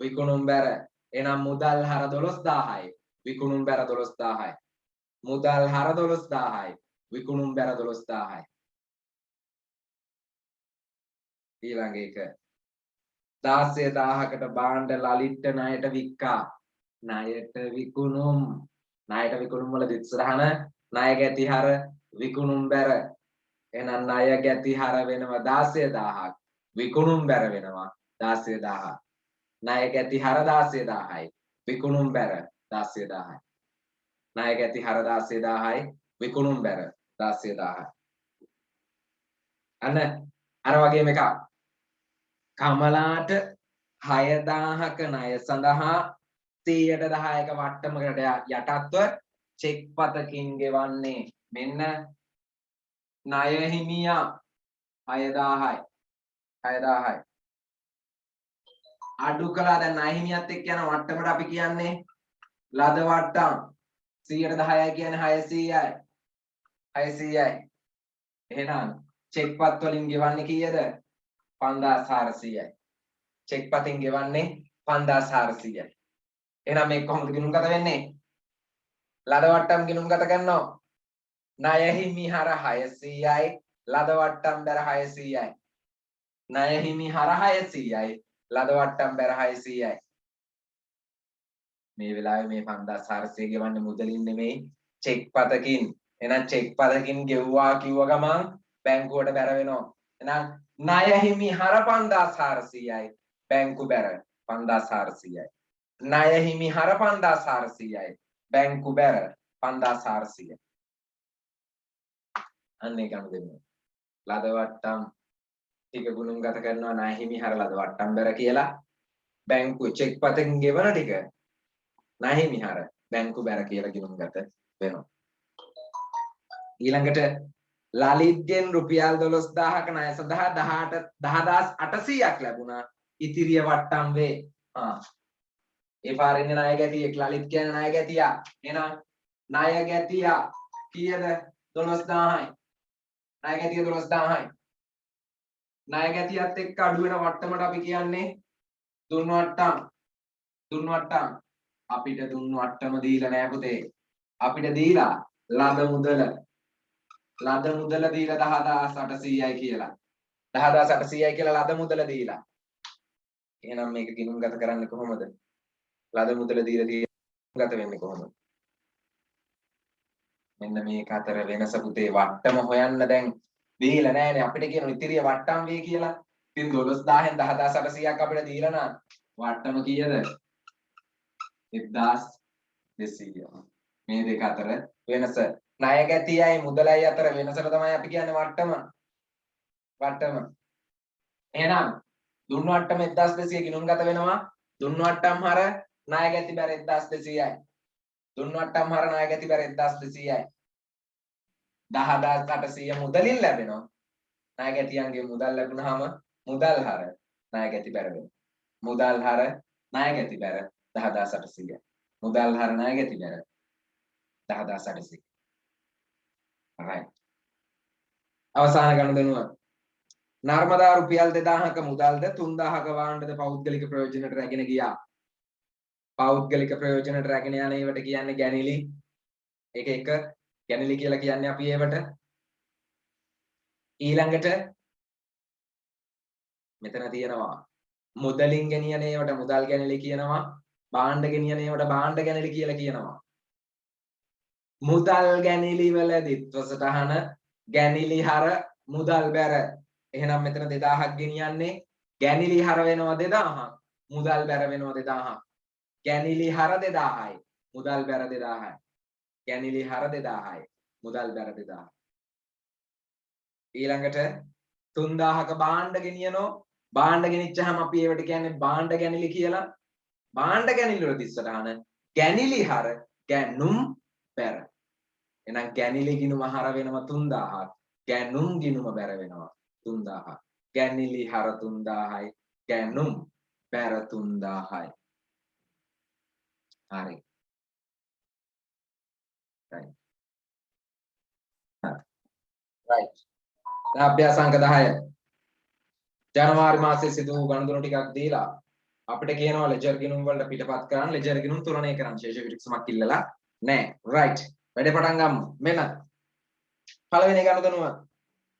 විකුණුම් බැර එනම් මුදල් හර 12000යි විකුණුම් බැර 12000යි. මුදල් හර 12000යි විකුණුම් බැර 12000යි. ඊළඟ එක 16000කට භාණ්ඩ ලලිත්ට ණයට වික්කා. ණයට විකුණුම් වලදී 12000 ණය ගැති හර විකුණුම් බැර එහෙනම් ණය ගැති හර වෙනවා 16000ක් විකුණුම් බැර වෙනවා 16000ක්. ණය ගැති හර 16000යි විකුණුම් බැර 16000යි. ණය ගැති හර 16000යි විකුණුම් බැර 16000යි. අන්න අර වගේම එකක්. කමලාට 6000ක ණය සඳහා 100%ක වට්ටමකට යටත්ව චෙක් පතකින් ගෙවන්නේ මෙන්න ණය හිමියා 6000යි. අඩු කළා දැන් ණය හිමියත් එක්ක යන වට්ටමට අපි කියන්නේ ලද වට්ටම් 110යි කියන්නේ 600යි. 600යි. එහෙනම් චෙක් පත් වලින් ගෙවන්නේ කීයද? 5400යි. චෙක් පතින් ගෙවන්නේ 5400යි. එහෙනම් මේක කොහොමද ගිණුම්ගත වෙන්නේ? ලද වට්ටම් ගිණුම්ගත කරනවා. ණය හිමි හර 600යි ලද වට්ටම් බැර 600යි. ණය හිමි හර 600යි ලද වට්ටම් බැර 600යි. මේ වෙලාවේ මේ 5400 ගෙවන්නේ මුදලින් නෙමෙයි චෙක් පතකින්. එහෙනම් චෙක් පතකින් ගෙවුවා කිව්ව ගමන් බැංකුවට බැර වෙනවා. එහෙනම් ණය හිමි හර 5400යි බැංකු බැර 5400යි. ණය හිමි හර 5400යි බැංකු බැර 5400යි. අන්න ඒක අනුදෙන්න. ලද වට්ටම් ටික ගුණුම්ගත කරනවා ණය හිමි හර ලද වට්ටම් බැර කියලා. බැංකුව චෙක් පතකින් ගෙවන ටික ණය හිමි හර බැංකු බැර කියලා ගුණුම්ගත වෙනවා. ඊළඟට ලලිත්ගෙන් රුපියල් 12000ක ණය සඳහා 10800ක් ලැබුණා. ඉතිරිය වට්ටම් වේ. ඒ පාරින් ණය ගැතියෙක් ලලිත් කියන්නේ ණය ගැතියා. එහෙනම් ණය ගැතියා කීයද? 12000යි. ණය ගැතිය 12000යි. ණය ගැතියත් එක්ක අඩු වෙන වට්ටමට අපි කියන්නේ දුන් වට්ටම්. අපිට දුන් වට්ටම දීලා නෑ පුතේ. අපිට දීලා ලද මුදල දීලා 10800යි කියලා. 10800යි කියලා ලද මුදල දීලා. එහෙනම් මේක ගිණුම්ගත කරන්නේ කොහොමද? ලද මුදල දීලා ගත වෙන්නේ කොහොමද? මෙන්න මේක අතර වෙනස පුතේ වට්ටම හොයන්න දැන් දීලා නෑනේ අපිට කියන ඉතිරිය වට්ටම් වේ කියලා. ඉතින් 12000න් 10800ක් අපිට දීලා නම් වට්ටම කීයද? 1200. මේ දෙක අතර වෙනස ණය ගැතියයි මුදලයි අතර වෙනසට තමයි අපි කියන්නේ වට්ටම. එහෙනම් දුන් වට්ටම 1200 ගිණුම්ගත වෙනවා. දුන් වට්ටම් හර ණය ගැති බැර 1200යි. දුන් වට්ටම් හර ණය ගැති බැර 1200යි. 10800 මුදලින් ලැබෙනවා. ණය ගැතියන්ගේ මුදල් ලැබුණාම මුදල් හර ණය ගැති බැර වෙනවා. මුදල් හර ණය ගැති බැර 10800යි. මුදල් හර ණය ගැති බැර 10800. right. අවසාන ගනුදෙනුව නර්මදා රුපියල් 2000ක මුදල්ද 3000ක වාහනද පෞද්ගලික ප්‍රයෝජනට රැගෙන ගියා. පෞද්ගලික ප්‍රයෝජනට රැගෙන යන ඒවට කියන්නේ ගැනිලි. එක ගැනිලි කියලා කියන්නේ අපි ඒවට. ඊළඟට මෙතන තියෙනවා මුදලින් ගෙනියන ඒවට මුදල් ගැනලි කියනවා. භාණ්ඩ ගෙනියන ඒවට භාණ්ඩ ගැනලි කියලා කියනවා. මුදල් ගැනලි වලදී ත්වසටහන ගැනලි හර මුදල් බැර. එහෙනම් මෙතන 2000ක් ගෙනියන්නේ ගැනලි හර වෙනවා 2000ක්. මුදල් බැර වෙනවා 2000ක්. ගැනලි හර 2000යි. මුදල් බැර 2000යි. ගැනලි හර 2000යි. මුදල් බැර 2000යි. ඊළඟට 3000ක භාණ්ඩ ගෙනියනෝ. භාණ්ඩ ගෙනිච්චාම අපි ඒවට කියන්නේ භාණ්ඩ ගැනලි කියලා. භාණ්ඩ ගැනලි වල තිස්සටහන ගැනලි හර ගැනුම් බැර. එහෙනම් ගැනලි ගිණුම හර වෙනවා 3000ක්. ගැනුම් ගිණුම බැර වෙනවා 3000ක්. ගැනලි හර 3000යි. ගැනුම් බැර 3000යි. හරි. right. දැන් අභ්‍යාසාංක 10. ජනවාරි මාසයේ සිදු වූ ගණන්දුණු ටිකක් දීලා අපිට කියනවා ලෙජර් ගිණුම් වලට පිටපත් කරන්න ලෙජර් ගිණුම් තුලනය කරන්න ශේෂ විරික්ෂමක් ඉල්ලලා නැහැ. right. වැඩේ පටන් ගමු. මෙන්න පළවෙනි ගණන්දුණුව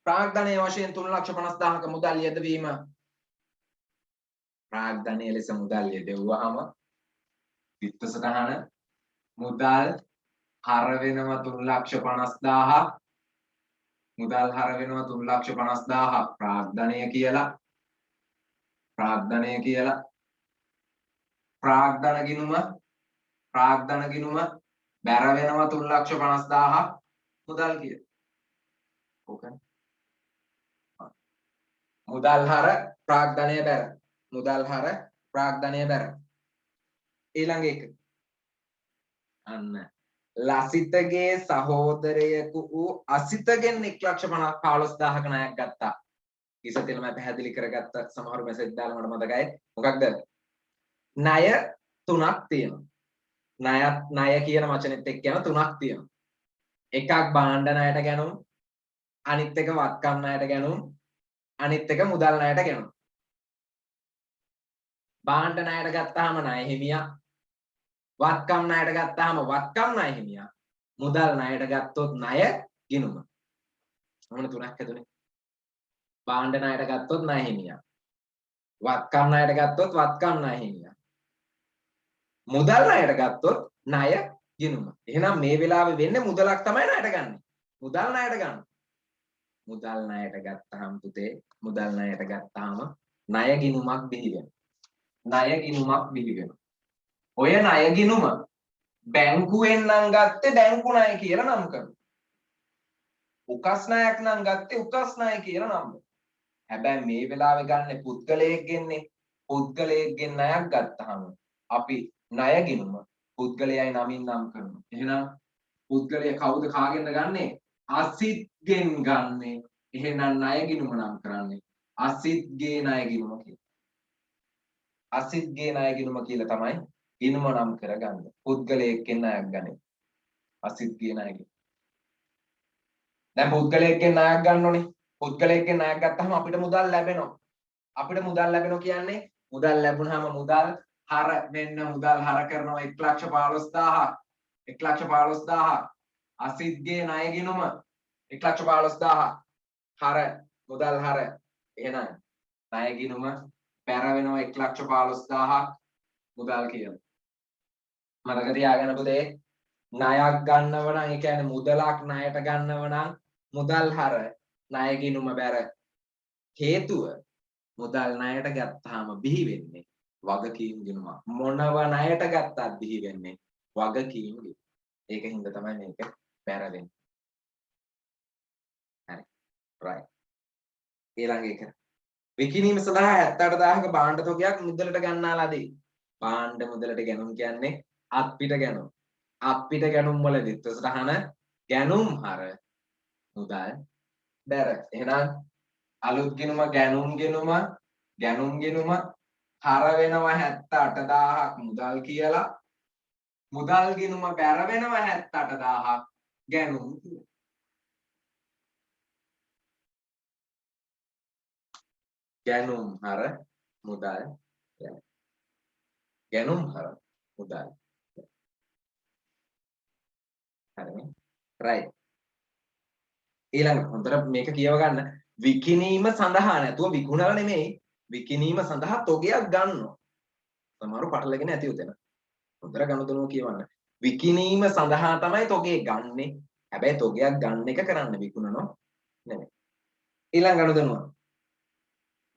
ප්‍රාග්ධනයේ වශයෙන් 3,50,000ක මුදල් යෙදවීම. ප්‍රාග්ධනයේ ලෙස මුදල් යෙදවුවාම විත්ත සටහන මුදල් හර වෙනවා 3,50,000ක්. මුදල් හර වෙනවා 3,50,000ක් ප්‍රාග්ධනය කියලා. ප්‍රාග්ධනය කියලා. ප්‍රාග්ධන ගිණුම බැර වෙනවා 3,50,000ක් මුදල් කියලා. ඕකනේ. මුදල් හර ප්‍රාග්ධනය බැර. මුදල් හර ප්‍රාග්ධනය බැර. ඊළඟ එක. අන්න ලසිතගේ සහෝදරයෙකු වූ අසිතගෙන් 1,15,000ක ණයක් ගත්තා. ඉස්සෙල්ලා මම පැහැදිලි කරගත්ත සමහරු මැසේජ් දාලා මට මතකයි. මොකක්ද? ණය තුනක් තියෙනවා. ණය කියන වචනේත් එක්ක යන තුනක් තියෙනවා. එකක් භාණ්ඩ ණයට ගැනුම්, අනිත් එක වත්කම් ණයට ගැනුම්, අනිත් එක මුදල් ණයට ගැනුම්. භාණ්ඩ ණයට ගත්තාම ණය හිමියා, වත්කම් ණයට ගත්තාම වත්කම් ණය හිමියා, මුදල් ණයට ගත්තොත් ණය ගිණුම. මොන තුනක් හදුනේ? භාණ්ඩ ණයට ගත්තොත් ණය හිමියා, වත්කම් ණයට ගත්තොත් වත්කම් ණය හිමියා, මුදල් ණයට ගත්තොත් ණය ගිණුම. එහෙනම් මේ වෙලාවේ වෙන්නේ මුදලක් තමයි ණයට ගන්න. මුදල් ණයට ගන්න. මුදල් ණයට ගත්තාම පුතේ මුදල් ණයට ගත්තාම ණය ගිණුමක් බිහි වෙනවා. ණය ගිණුමක් බිහි වෙනවා. ඔය ණය ගිණුම බැංකුවෙන් නම් ගත්තේ බැංකු ණය කියලා නම් කරනවා. උකස් ණයක් නම් ගත්තේ උකස් ණය කියලා නම්. හැබැයි මේ වෙලාවේ ගන්න පුද්ගලයෙක්ගෙන්නේ. පුද්ගලයෙක්ගෙන් ණයක් ගත්තාම අපි ණය ගිණුම පුද්ගලයයි නමින් නම් කරනවා. එහෙනම් පුද්ගලයා කවුද කාගෙන්ද ගන්නෙ? අසිත්ගෙන් ගන්නෙ. එහෙනම් ණය ගිණුම නම් කරන්නේ අසිත්ගේ ණය ගිණුම කියලා. අසිත්ගේ ණය ගිණුම කියලා තමයි ගිණුම නම් කරගන්න. පුද්ගලයෙක්ගෙන් ණයක් ගන්නේ. අසිත්ගේ ණය ගිණුම. දැන් පුද්ගලයෙක්ගෙන් ණයක් ගන්න ඕනේ. පුද්ගලයෙක්ගෙන් ණයක් ගත්තාම අපිට මුදල් ලැබෙනවා. අපිට මුදල් ලැබෙනවා කියන්නේ මුදල් ලැබුණාම මුදල් හර මෙන්න මුදල් හර කරනවා 1,15,000ක්. 1,15,000ක්. අසිත්ගේ ණය ගිණුම 1,15,000ක්. හර මුදල් හර. එහෙනම් ණය ගිණුම බැර වෙනවා 1,15,000ක් මුදල් කියලා. මතක තියාගන්න පුතේ ණයක් ගන්නව නම් ඒ කියන්නේ මුදලක් ණයට ගන්නව නම් මුදල් හර ණය ගිණුම බැර. හේතුව මුදල් ණයට ගත්තාම බිහි වෙන්නේ වගකීම් ගිණුම. මොනව ණයට ගත්තත් බිහි වෙන්නේ වගකීම් ගිණුම. ඒක හින්දා තමයි මේක බැර වෙන්නේ. හරි. right. ඊළඟ එක. විකිණීම සඳහා 78,000ක භාණ්ඩ තොගයක් මුදලට ගන්නාලාදී. භාණ්ඩ මුදලට ගැනුම් කියන්නේ අත්පිට ගැනුම්. අත්පිට ගැනුම් වලදී සටහන ගැනුම් හර මුදල් බැර. එහෙනම් අලුත් ගිණුම ගැනුම් ගිණුම හර වෙනවා 78,000ක් මුදල් කියලා. මුදල් ගිණුම බැර වෙනවා 78,000ක් ගැනුම් කියලා. ගැනුම් හර මුදල් ගැනුම් හර මුදල්. හරිනේ. right. ඊළඟ හොඳට මේක කියව ගන්න. විකිණීම සඳහා නැතුව විකුණලා නෙමෙයි විකිණීම සඳහා තොගයක් ගන්නවා. සමහරව පටලගෙන ඇති උතන. හොඳට ගනුදෙනුව කියවන්න. විකිණීම සඳහා තමයි තොගේ ගන්නෙ. හැබැයි තොගයක් ගන්න එක කරන්න විකුණනවා නෙමෙයි. ඊළඟ ගනුදෙනුව.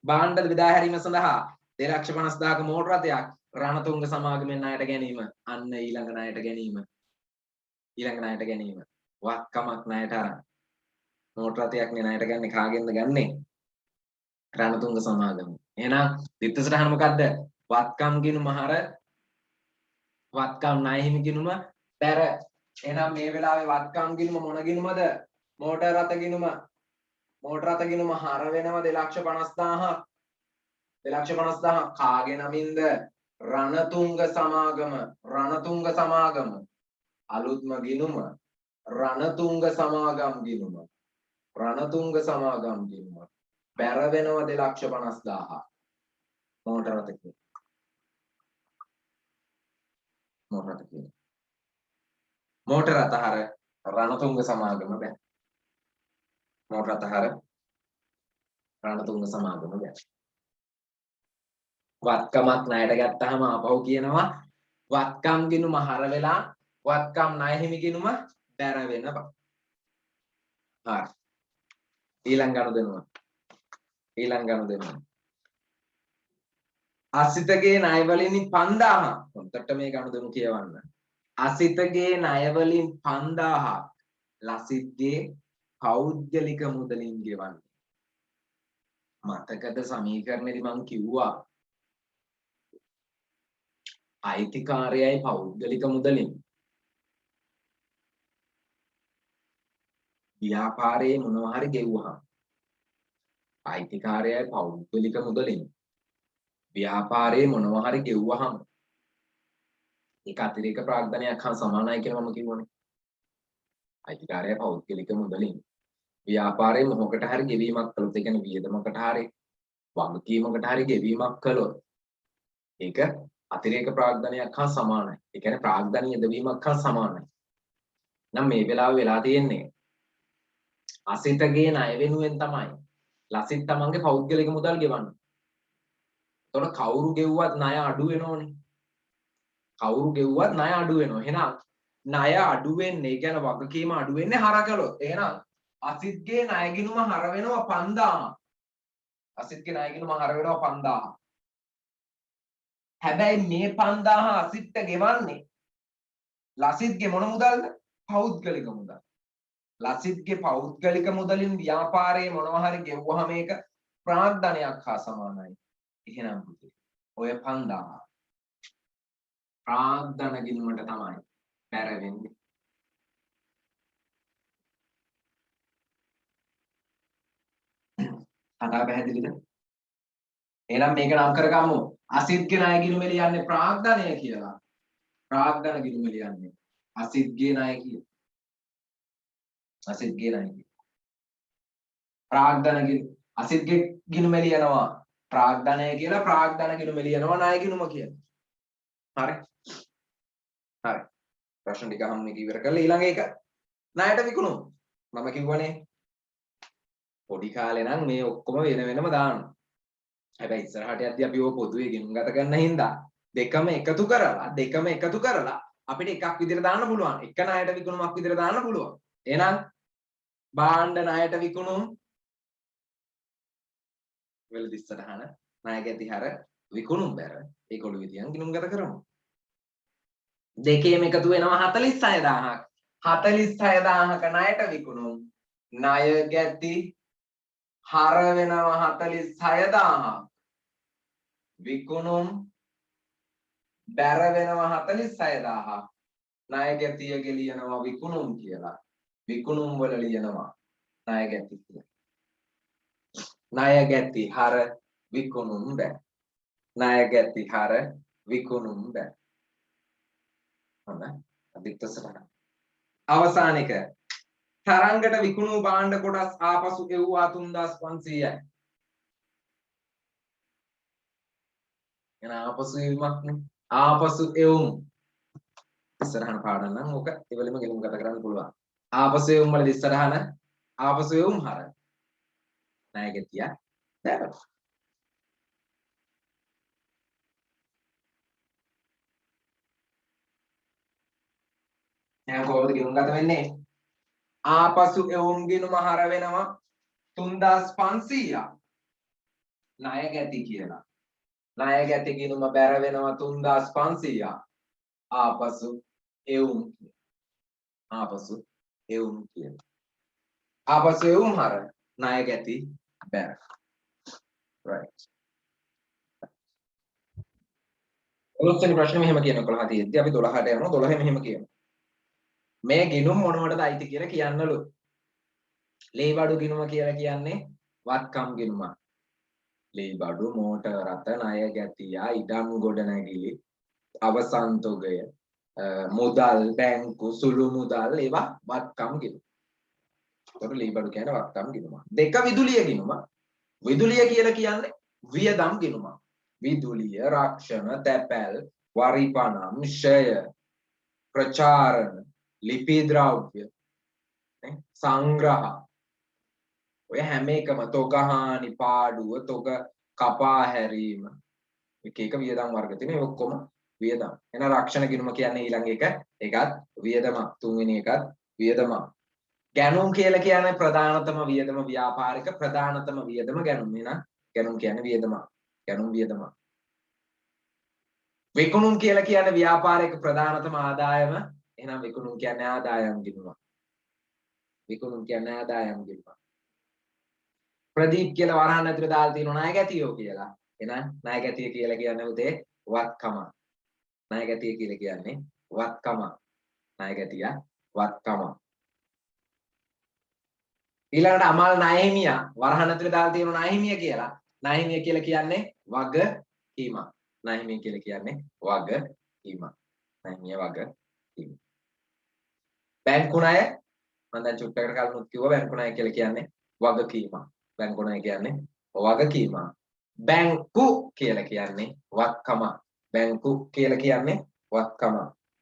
භාණ්ඩ බෙදා හැරීම සඳහා 2,50,000ක මෝටර රථයක් රණතුංග සමාගමෙන් ණයට ගැනීම. අන්න ඊළඟ ණයට ගැනීම. ඊළඟ ණයට ගැනීම. වක්කමක් ණයට අරන්. මෝටර රථයක් නේ ණයට ගන්නේ කාගෙන්ද ගන්නේ? රණතුංග සමාගම. එහෙනම් ditth සටහන මොකද්ද? වත්කම් ගිණුම හර වත්කම් ණය හිමි ගිණුම බැර. එහෙනම් මේ වෙලාවේ වත්කම් ගිණුම මොන ගිණුමද? මෝටර රථ ගිණුම. මෝටර රථ ගිණුම හර වෙනවා 2,50,000ක්. 2,50,000ක් කාගේ නමින්ද? රණතුංග සමාගම. රණතුංග සමාගම. අලුත්ම ගිණුම රණතුංග සමාගම් ගිණුම. රණතුංග සමාගම් ගිණුම. බැර වෙනවා 2,50,000ක්. මෝටර රථ ගිණුම. මෝටර රථ ගිණුම. මෝටර රථ හර රණතුංග සමාගම බැ. මෝටර රථ හර රණතුංග සමාගම බැ. වත්කමක් ණයට ගත්තාම ආපහු කියනවා වත්කම් ගිණුම හර වෙලා වත්කම් ණය හිමි ගිණුම බැර වෙනවා. හරි. ඊළඟ ගනුදෙනුව. ඊළඟ ගනුදෙනුව. අසිතගේ ණය වලින් 5000ක්. හොඳට මේ ගනුදෙනු කියවන්න. අසිතගේ ණය වලින් 5000ක් ලසිත්ගේ පෞද්ගලික මුදලින් ගෙවන්නේ. මතකද සමීකරණෙදි මම කිව්වා අයිතිකාරයයි පෞද්ගලික මුදලින් ව්‍යාපාරයේ මොනවා හරි ගෙවුවහම අයිතිකාරයයි පෞද්ගලික මුදලින් ව්‍යාපාරයේ මොනවා හරි ගෙවුවහම ඒක අතිරේක ප්‍රාග්ධනයක් හා සමානයි කියලා මම කිව්වනේ. අයිතිකාරයයි පෞද්ගලික මුදලින් ව්‍යාපාරයේ මොහොකට හරි ගෙවීමක් කළොත් ඒ කියන්නේ වියදමකට හරි වගකීමකට හරි ගෙවීමක් කළොත් ඒක අතිරේක ප්‍රාග්ධනයක් හා සමානයි. ඒ කියන්නේ ප්‍රාග්ධනීය යෙදවීමක් හා සමානයි. නම් මේ වෙලාවේ වෙලා තියෙන්නේ අසිතගේ ණය වෙනුවෙන් තමයි ලසිත් තමන්ගේ පෞද්ගලික මුදල් ගෙවන්නේ. එතකොට කවුරු ගෙව්වත් ණය අඩු වෙනෝනේ. කවුරු ගෙව්වත් ණය අඩු වෙනවා. එහෙනම් ණය අඩු වෙන්නේ, ඒ කියන්නේ වගකීම අඩු වෙන්නේ හර කළොත්. එහෙනම් අසිත්ගේ ණය ගිණුම හර වෙනවා 5000. අසිත්ගේ ණය ගිණුම හර වෙනවා 5000. හැබැයි මේ 5000 අසිත්ට ගෙවන්නේ ලසිත්ගේ මොන මුදල්ද? පෞද්ගලික මුදල්. ලසිත්ගේ පෞද්ගලික මුදලින් ව්‍යාපාරයේ මොනවා හරි ගෙවුවහම මේක ප්‍රාග්ධනයක් හා සමානයි. එහෙනම් පුතේ ඔය 5000 ප්‍රාග්ධන ගිණුමට තමයි බැර වෙන්නේ. කතාව පැහැදිලිද? එහෙනම් මේක නම් කරගමු. අසිත්ගේ ණය ගිණුමේ ලියන්නේ ප්‍රාග්ධනය කියලා. ප්‍රාග්ධන ගිණුමේ ලියන්නේ අසිත්ගේ ණය කියලා. අසිත්ගේ ණය කියලා. ප්‍රාග්ධන ගිණුම අසිත්ගේ ගිණුමේ ලියනවා ප්‍රාග්ධනය කියලා, ප්‍රාග්ධන ගිණුමේ ලියනවා ණය ගිණුම කියලා. හරි. හරි. ප්‍රශ්න ටික අහන්න එක ඉවර කරලා ඊළඟ එක ණයට විකුණුම්. මම කිව්වනේ පොඩි කාලේ නම් මේ ඔක්කොම වෙන වෙනම දානවා. හැබැයි ඉස්සරහට යද්දී අපි ඕක පොදුවේ ගෙනුම් ගත කරන්න හින්දා දෙකම එකතු කරලා අපිට එකක් විදිහට දාන්න පුළුවන්. එක ණයට විකුණුමක් විදිහට දාන්න පුළුවන්. එහෙනම් භාණ්ඩ ණයට විකුණුම් වෙලදි සටහන ණය ගැති හර විකුණුම් බැර ඒකොළු විදියන් ගිණුම් ගත කරමු. දෙකේම එකතු වෙනවා 46000ක්. 46000ක ණයට විකුණුම් ණය ගැති හර වෙනවා 46000ක්. විකුණුම් බැර වෙනවා 46000ක්. ණය ගැතිය ගෙලියනවා විකුණුම් කියලා. විකුණුම් වල ලියනවා ණය ගැති කියලා. ණය ගැති හර විකුණුම් බැ. ණය ගැති හර විකුණුම් බැ. හොඳයි. අදිත්ත සටහන. අවසාන එක. තරංගට විකුණු භාණ්ඩ කොටස් ආපසු එව්වා 3500යි. එන ආපසු එවීමක් නේ. ආපසු එවුම්. ඉස්සරහන පාඩම් නම් ඕක ඉවලෙම ගෙනුම් ගත කරන්න පුළුවන්. ආපසු එවුම් වල ඉස්සරහන ආපසු එවුම් හර. ණය ගැතිය බැර. එහෙනම් කොහොමද ගිණුම් ගත වෙන්නේ? ආපසු එවුම් ගිණුම හර වෙනවා 3500ක්. ණය ගැති කියලා. ණය ගැති ගිණුම බැර වෙනවා 3500ක්. ආපසු එවුම් කියලා. ආපසු එවුම් කියලා. ආපසු එවුම් හර ණය ගැති බැර. right. 11 වෙනි ප්‍රශ්නේ මෙහෙම කියනවා 11 තියෙද්දි අපි 12ට යනවා 12 මෙහෙම කියනවා. මේ ගිණුම් මොනවටද අයිති කියලා කියන්නලු. ලේබඩු ගිණුම කියලා කියන්නේ වත්කම් ගිණුමක්. ලේබඩු මෝටර රථ ණය ගැතියා ඉඩම් ගොඩනැගිලි අවසන්තොගය මුදල් බැංකු සුළු මුදල් ඒවා වත්කම් ගිණුම. ඒකට ලේබඩු කියන්නේ වත්කම් ගිණුම. දෙක විදුලිය ගිණුම. විදුලිය කියලා කියන්නේ වියදම් ගිණුම. විදුලිය රක්ෂණ තැපැල් වරිපණම් ෂය ප්‍රචාරණ ලිපි ද්‍රව්‍ය සංග්‍රහ ඔය හැම එකම තොගහානි පාඩුව තොග කපා හැරීම එක එක වියදම් වර්ග තියෙනවා ඒ ඔක්කොම වියදම්. එන රක්ෂණ ගිණුම කියන්නේ ඊළඟ එක ඒකත් වියදමක්. තුන්වෙනි එකත් වියදමක්. ගැනුම් කියලා කියන්නේ ප්‍රධානතම වියදම ව්‍යාපාරික ප්‍රධානතම වියදම ගැනුම්. එහෙනම් ගැනුම් කියන්නේ වියදමක්. ගැනුම් වියදමක්. විකුණුම් කියලා කියන්නේ ව්‍යාපාරික ප්‍රධානතම ආදායම. එහෙනම් විකුණුම් කියන්නේ ආදායම් ගිණුම. විකුණුම් කියන්නේ ආදායම් ගිණුම. ප්‍රදීප් කියලා වරහන් ඇතුලේ දාලා තියෙනවා ණය ගැතියෝ කියලා. එහෙනම් ණය ගැතිය කියලා කියන්නේ උදේ වත්කම. ණය ගැතිය කියලා කියන්නේ වත්කම. ණය ගැතිය වත්කම. ඊළඟට අමල් ණයහිමියා වරහන් ඇතුලේ දාලා තියෙනවා ණයහිමිය කියලා. ණයහිමිය කියලා කියන්නේ වගකීමක්. ණයහිමිය කියලා කියන්නේ වගකීමක්. ණයහිමිය වගකීම. බැංකු ණය මම දැන් චුට්ටකට කලිනුත් කිව්වා බැංකු ණය කියලා කියන්නේ වගකීමක්. බැංකු ණය කියන්නේ වගකීමක්. බැංකු කියලා කියන්නේ වත්කම. බැංකු කියලා කියන්නේ වත්කම.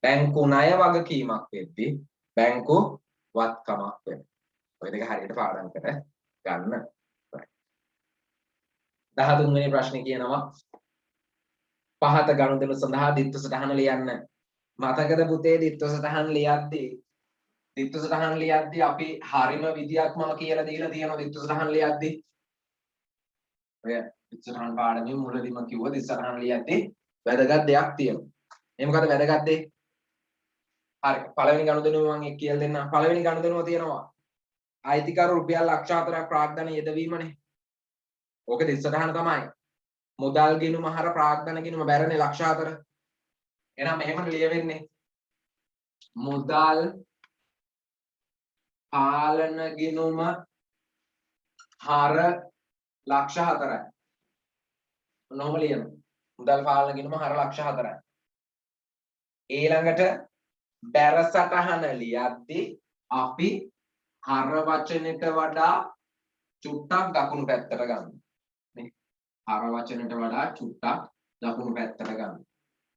බැංකු ණය වගකීමක් වෙද්දී බැංකු වත්කමක් වෙනවා. ඔය දෙක හරියට පාඩම් කර ගන්න. 13 වෙනි ප්‍රශ්නේ කියනවා පහත ගනුදෙනු සඳහා දිත්ත සටහන ලියන්න. මතකද පුතේ දිත්ත සටහන් ලියද්දී අපි හරිම විදියක් මම කියලා දීලා තියෙනවා දිත්ත සටහන් ලියද්දී. ඔය දිත්ත සටහන් පාඩමේ මුලදීම කිව්වා දිත්ත සටහන් ලියද්දී වැදගත් දෙයක් තියෙනවා. ඒ මොකද වැදගත් දෙය? හරි පළවෙනි ගනුදෙනුව මම කියලා දෙන්නම්. පළවෙනි ගනුදෙනුව තියෙනවා අයිතිකරු රුපියල් ලක්ෂ 4ක් ප්‍රාග්ධන යෙදවීමනේ. ඕක දිත්ත සටහන තමයි. මුදල් ගිණුම හර ප්‍රාග්ධන ගිණුම බැරනේ ලක්ෂ 4. එහෙනම් මෙහෙම ලියවෙන්නේ මුදල් පාලන ගිණුම හර ලක්ෂ 4යි. මොනවම ලියනවා. මුදල් පාලන ගිණුම හර ලක්ෂ 4යි. ඊළඟට බැර සටහන ලියද්දී අපි හර වචනෙට වඩා චුට්ටක් දකුණු පැත්තට ගන්න. නේ? හර වචනෙට වඩා චුට්ටක් දකුණු පැත්තට ගන්න.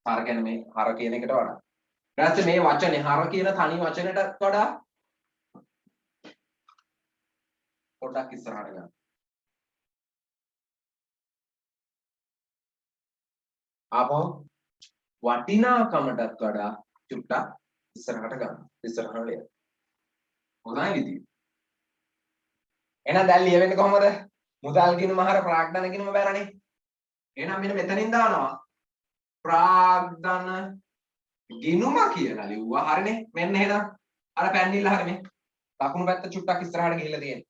හර කියන්නේ මේ හර කියන එකට වඩා. ඊට පස්සේ මේ වචනේ හර කියන තනි වචනටත් වඩා පොඩ්ඩක් ඉස්සරහට ගන්න. ආපහු වටිනාකමටත් වඩා චුට්ටක් ඉස්සරහට ගන්න. ඉස්සරහට ලියන්න. හොඳයි විදිය. එහෙනම් දැන් ලියවෙන්නේ කොහමද? මුදල් ගිණුම හර ප්‍රාග්ධන ගිණුම බැරනේ. එහෙනම් මෙන්න මෙතනින් දානවා ප්‍රාග්ධන ගිණුම කියලා ලිව්වා. හරිනේ. මෙන්න එහෙනම් අර පැන්නිල්ල හරි මේ. දකුණු පැත්ත චුට්ටක් ඉස්සරහට ගිහිල්ලා තියෙන්නේ.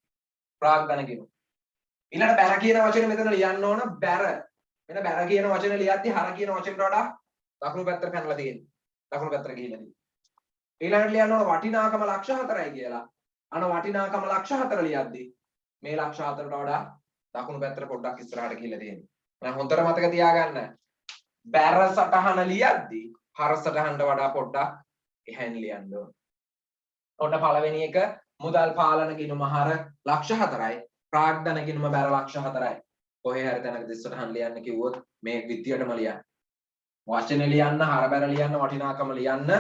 ප්‍රාග්ධන ගිණුම. ඊළඟ බැර කියන වචනේ මෙතන ලියන්න ඕන බැර. මෙන්න බැර කියන වචනේ ලියද්දි හර කියන වචනට වඩා දකුණු පැත්තට පැනලා තියෙන්නේ. දකුණු පැත්තට ගිහිල්ලා තියෙන්නේ. ඊළඟට ලියන්න ඕන වටිනාකම ලක්ෂ 4යි කියලා. අන වටිනාකම ලක්ෂ 4 ලියද්දි මේ ලක්ෂ 4ට වඩා දකුණු පැත්තට පොඩ්ඩක් ඉස්සරහට ගිහිල්ලා තියෙන්නේ. එහෙනම් හොඳට මතක තියාගන්න. බැර සටහන ලියද්දි හර සටහනට වඩා පොඩ්ඩක් එහෙන් ලියන්න ඕන. ඔන්න පළවෙනි එක මුදල් පාලන ගිණුම හර ලක්ෂ 4යි. ප්‍රාග්ධන ගිණුම බැර ලක්ෂ 4යි. කොහේ හරි තැනක දිස් සටහන් ලියන්න කිව්වොත් මේ විදියටම ලියන්න. වචන ලියන්න, හර බැර ලියන්න, වටිනාකම ලියන්න,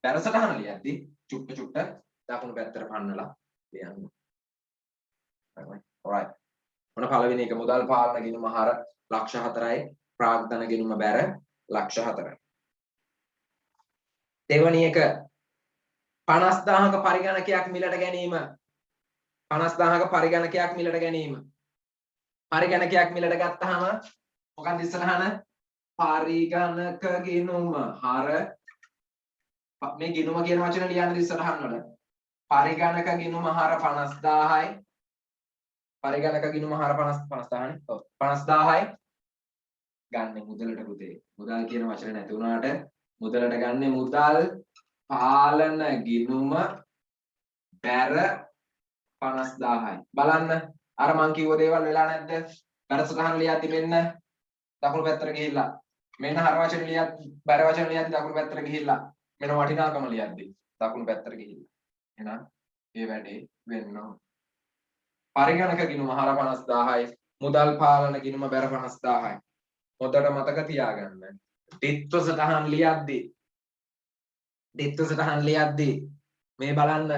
බැර සටහන ලියද්දි චුට්ට චුට්ට දකුණු පැත්තට පන්නලා ලියන්න. alright. මොන පළවෙනි එක මුදල් පාලන ගිණුම හර ලක්ෂ 4යි, ප්‍රාග්ධන ගිණුම බැර ලක්ෂ 4යි. දෙවැනි එක 50000ක පරිගණකයක් මිලට ගැනීම 50000ක පරිගණකයක් මිලට ගැනීම පරිගණකයක් මිලට ගත්තාම මොකක්ද ඉස්සරහන පරිගණක ගිණුම හර මේ ගිණුම කියන වචන ලියන්න ඉස්සරහන් වල පරිගණක ගිණුම හර 50000යි පරිගණක ගිණුම හර 50000නේ ඔව් 50000යි ගන්න මුදලට පුතේ මුදල් කියන වචනේ නැති වුණාට මුදලට ගන්න මුදල් පාලන ගිණුම බැර 50000යි බලන්න අර මං කිව්ව දේවල් වෙලා නැද්ද බැරසටහන ලියද්දි මෙන්න දකුණු පැත්තට ගිහිල්ලා මෙන්න හර වචන ලියද්දි බැර වචන ලියද්දි දකුණු පැත්තට ගිහිල්ලා මෙන්න වටිනාකම ලියද්දි දකුණු පැත්තට ගිහිල්ලා එහෙනම් මේ වැඩේ වෙන්න ඕන පරිගණක ගිණුම හර 50000යි මුදල් පාලන ගිණුම බැර 50000යි හොඳට මතක තියාගන්න ත්‍රිත්ව සටහන් ලියද්දි මේ බලන්න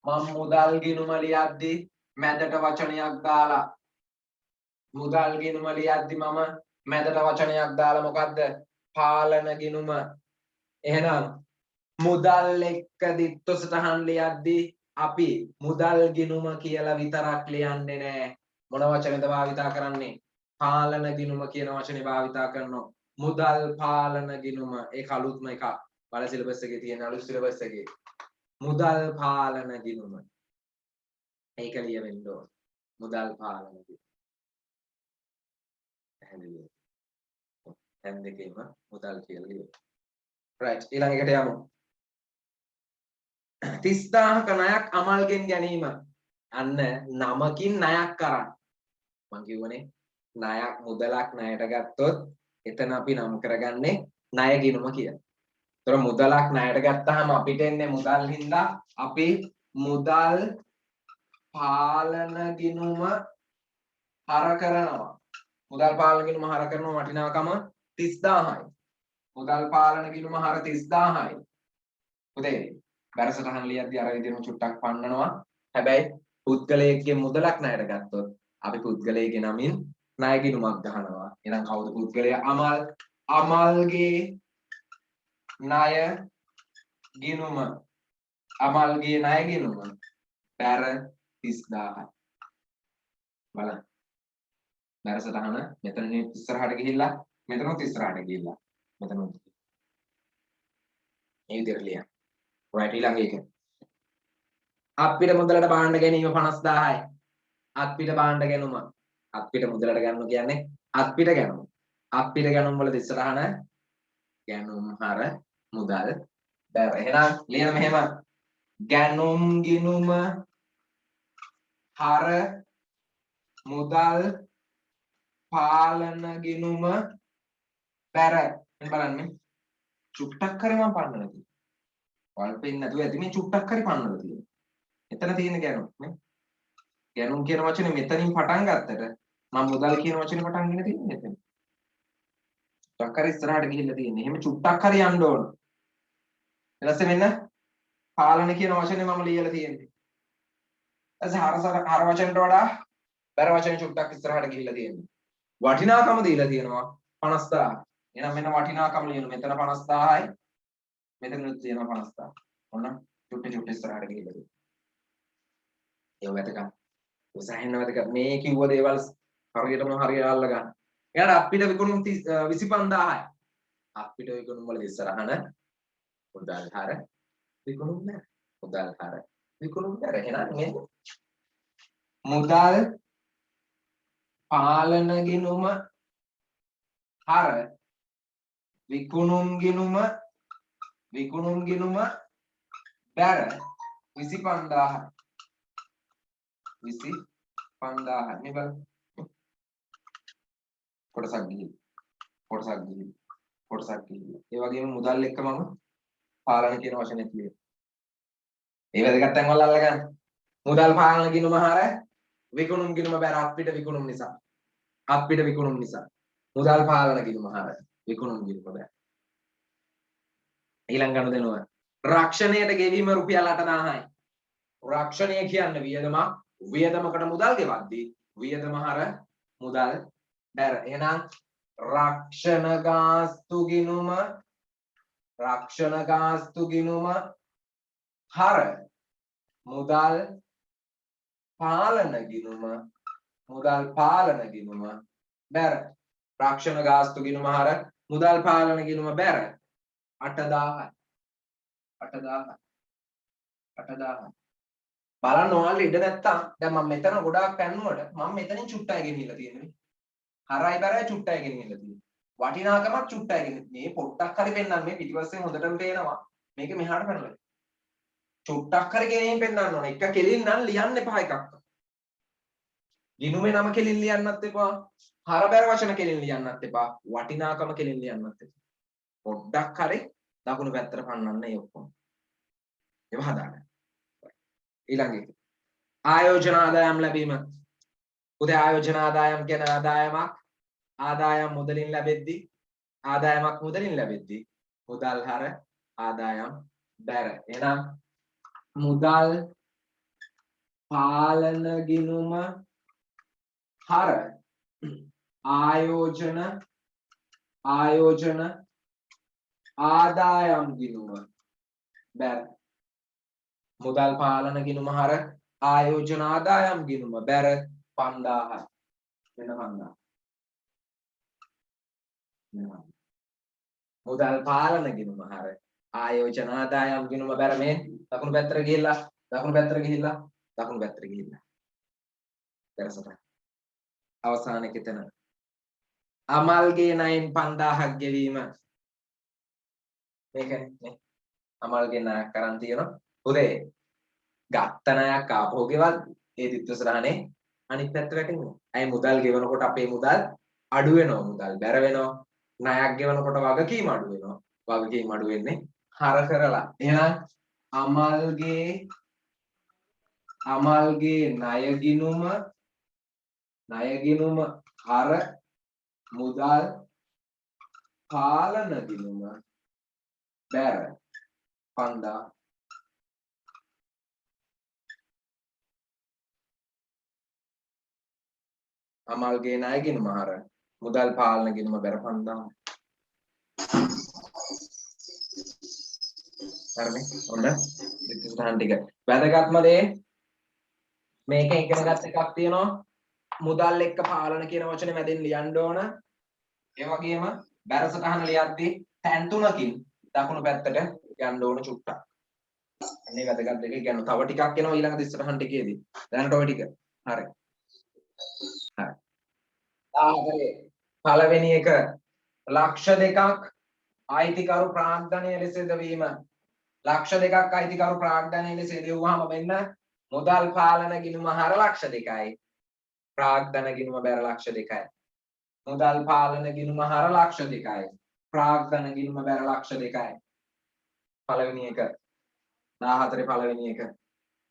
මම මුදල් ගිණුම ලියද්දි මැදට වචනයක් දාලා මුදල් ගිණුම ලියද්දි මම මැදට වචනයක් දාලා මොකද්ද පාලන ගිණුම එහෙනම් මුදල් එක්ක ත්‍රිත්ව සටහන් ලියද්දි අපි මුදල් ගිණුම කියලා විතරක් ලියන්නේ නැහැ මොන වචනේද භාවිතා කරන්නේ පාලන ගිණුම කියන වචනේ භාවිතා කරනවා මුදල් පාලන ගිණුම ඒ කලුත්ම එක බල සිලබස් එකේ තියෙන අලුත් සිලබස් එකේ මුදල් පාලන ගිණුම ඒක ලියවෙන්න ඕන මුදල් පාලන ගිණුම පැහැදිලිද දැන් දෙකේම මුදල් කියලා ලියමු right ඊළඟ එකට යමු 30000ක ණයක් අමල්ගෙන් ගැනීම අන්න නමකින් ණයක් කරන් මං කියවනේ ණයක් මුදලක් ණයට ගත්තොත් එතන අපි නම් කරගන්නේ ණය ගිණුම කියලා. ඒතර මුදලක් ණයට ගත්තාම අපිට එන්නේ මුදල් හින්දා අපි මුදල් පාලන ගිණුම හර කරනවා. මුදල් පාලන ගිණුම හර කරනවා වටිනාකම 30000යි. මුදල් පාලන ගිණුම හර 30000යි. පුතේ බැරසටහන් ලියද්දී අර විදිහම චුට්ටක් පන්නනවා. හැබැයි පුද්ගලයෙක්ගේ මුදලක් ණයට ගත්තොත් අපි පුද්ගලයෙක්ගේ නමින් ණය ගිණුමක් ගහනවා. එහෙනම් කවුද පුද්ගලයා? අමල්ගේ ණය ගිණුම. අමල්ගේ ණය ගිණුම බැර 30000යි. බලන්න. බැරසටහන මෙතන ඉස්සරහට ගිහිල්ලා මෙතනත් ඉස්සරහට ගිහිල්ලා මෙතනත් මේ විදිහට ලියන්න. right ඊළඟ එක. අපිට මුදලට බාණ්ඩ ගැනීම 50000යි. අත්පිට බාණ්ඩ ගැනීම අත්පිට මුදලට ගන්න කියන්නේ අත්පිට ගැනුම. අත්පිට ගැනුම් වල ඉස්සරහන ගැනුම් හර මුදල් බැර. එහෙනම් ලියන මෙහෙම ගැනුම් ගිණුම හර මුදල් පාලන ගිණුම බැර. මම බලන්නේ චුට්ටක් හරි මම පන්නලා තියෙනවා. වල්පෙන්නේ නැතුව ඇති මේ චුට්ටක් හරි පන්නලා තියෙනවා. එතන තියෙන ගැනුම් නේ. ගැනුම් කියන වචනේ මෙතනින් පටන් ගත්තට මම මුදල් කියන වචනේ පටන් ගෙන තියෙන්නේ එතන. චුට්ටක් හරි ඉස්සරහට ගිහිල්ලා තියෙන්නේ. එහෙම චුට්ටක් හරි යන්න ඕන. ඊට පස්සේ මෙන්න පාලන කියන වචනේ මම ලියලා තියෙන්නේ. ඊට හර වචනට වඩා බැර වචනේ චුට්ටක් ඉස්සරහට ගිහිල්ලා තියෙන්නේ. වටිනාකම දීලා තියෙනවා 50000. එහෙනම් මෙන්න වටිනාකම ලියන මෙතන 50000යි. මෙතනත් තියෙනවා 50000. ඔන්න චුට්ට ඉස්සරහට ගිහිල්ලා තියෙනවා. ඒක වැදගත්. උසහින්න වැදගත්. මේ කිව්ව දේවල් හරියටම හරියට අල්ල ගන්න. එයාට අපිට විකුණුම් 25000යි. අපිට විකුණුම් වල ඉස්සරහන මුදල් හර විකුණුම් නැහැ. මුදල් හර විකුණුම් නැහැ. එහෙනම් මෙන්න මුදල් පාලන ගිණුම හර විකුණුම් ගිණුම බැර 25000යි. 25000යි. මේ බලන්න. කොටසක් ගිහින්. ඒ වගේම මුදල් එක්ක මම පාලන කියන වචනේ කියනවා. ඒ වැදගත් තැන් වල අල්ලගන්න. මුදල් පාලන ගිණුම හර විකුණුම් ගිණුම බැර අපිට විකුණුම් නිසා. මුදල් පාලන ගිණුම හර විකුණුම් ගිණුම බැර. ඊළඟ ගනුදෙනුව රක්ෂණයට ගෙවීම රුපියල් 8000යි. රක්ෂණය කියන්නේ වියදමක්. වියදමකට මුදල් ගෙවද්දී වියදම හර මුදල් බැර. එහෙනම් රක්ෂණ ගාස්තු ගිණුම හර මුදල් පාලන ගිණුම බැර රක්ෂණ ගාස්තු ගිණුම හර මුදල් පාලන ගිණුම බැර 8000යි 8000 බලන්න ඔයාලා ඉඩ නැත්තම් දැන් මම මෙතන ගොඩාක් පැන්නුවට මම මෙතනින් චුට්ටයි ගෙනිහිල්ලා තියෙන්නේ හරයි බරයි චුට්ටයි ගෙනිහිල්ලා තියෙන්නේ වටිනාකමක් චුට්ටයි ගෙනිහිල්ලා මේ පොට්ටක් හරි පෙන්නන්න මේ පිටිපස්සෙන් හොඳටම පේනවා මේක මෙහාට පැනලා චුට්ටක් හරි ගෙනින් පෙන්නන්න ඕන එක කෙලින් නම් ලියන්න එපා එකක් ගිණුමේ නම කෙලින් ලියන්නත් එපා හරබැර වචන කෙලින් ලියන්නත් එපා වටිනාකම කෙලින් ලියන්නත් එපා පොඩ්ඩක් හරි දකුණු පැත්තට පන්නන්න ඒ ඔක්කොම ඒව හදාගන්න ඊළඟ එක ආයෝජන ආදායම් ලැබීම උදේ ආයෝජන ආදායම් කියන ආදායම් මුදලින් ලැබෙද්දී මුදල් හර ආදායම් බැර එහෙනම් මුදල් පාලන ගිණුම හර ආයෝජන ආදායම් ගිණුම බැර මුදල් පාලන ගිණුම හර ආයෝජන ආදායම් ගිණුම බැර 5000යි වෙන 5000 මුදල් පාලන ගිණුම හර ආයෝජන ආදායම් ගිණුම බැර මේ දකුණු පැත්තට ගිහිල්ලා දැරසට අවසාන කෙතන අමල්ගේ ණයෙන් 5000ක් ගෙවීම මේකනේ නේ අමල්ගේ ණයක් කරන් තියෙනවා උදේ ගත්ත ණයක් ආපහු ගෙවල් ඒ දිත්වසරහනේ අනිත් පැත්ත වැටෙනවා අය මුදල් ගෙවනකොට අපේ මුදල් අඩු වෙනවා මුදල් බැර වෙනවා ණයක් ගෙවනකොට වගකීම් අඩු වෙනවා වගකීම් අඩු වෙන්නේ හර කරලා එහෙනම් අමල්ගේ ණය ගිණුම හර මුදල් පාලන ගිණුම බැර 5000 අමල්ගේ ණය ගිණුම හර මුදල් පාලන ගිණුම බැර 5000 හරිනේ ඔන්න විස්තරයන් ටික වැදගත්ම දේ මේකෙන් ඉගෙන ගන්න එකක් තියෙනවා මුදල් එක්ක පාලන කියන වචනේ මැදින් ලියන්න ඕන ඒ වගේම බැර සටහන ලියද්දී තැන් තුනකින් දකුණු පැත්තට යන්න ඕන චුට්ටක් අනේ වැදගත් දෙක කියනවා තව ටිකක් එනවා ඊළඟ ඉස්සරහන් ටිකේදී දැනට ඔය ටික හරි පළවෙනි එක ලක්ෂ දෙකක් අයිතිකරු ප්‍රාග්ධනය ලෙස යොදවීම ලක්ෂ දෙකක් අයිතිකරු ප්‍රාග්ධනය ලෙස යොදවුවාම මෙන්න මුදල් පාලන ගිණුම හර ලක්ෂ දෙකයි ප්‍රාග්ධන ගිණුම බැර ලක්ෂ දෙකයි මුදල් පාලන ගිණුම හර ලක්ෂ දෙකයි ප්‍රාග්ධන ගිණුම බැර ලක්ෂ දෙකයි පළවෙනි එක 14 පළවෙනි එක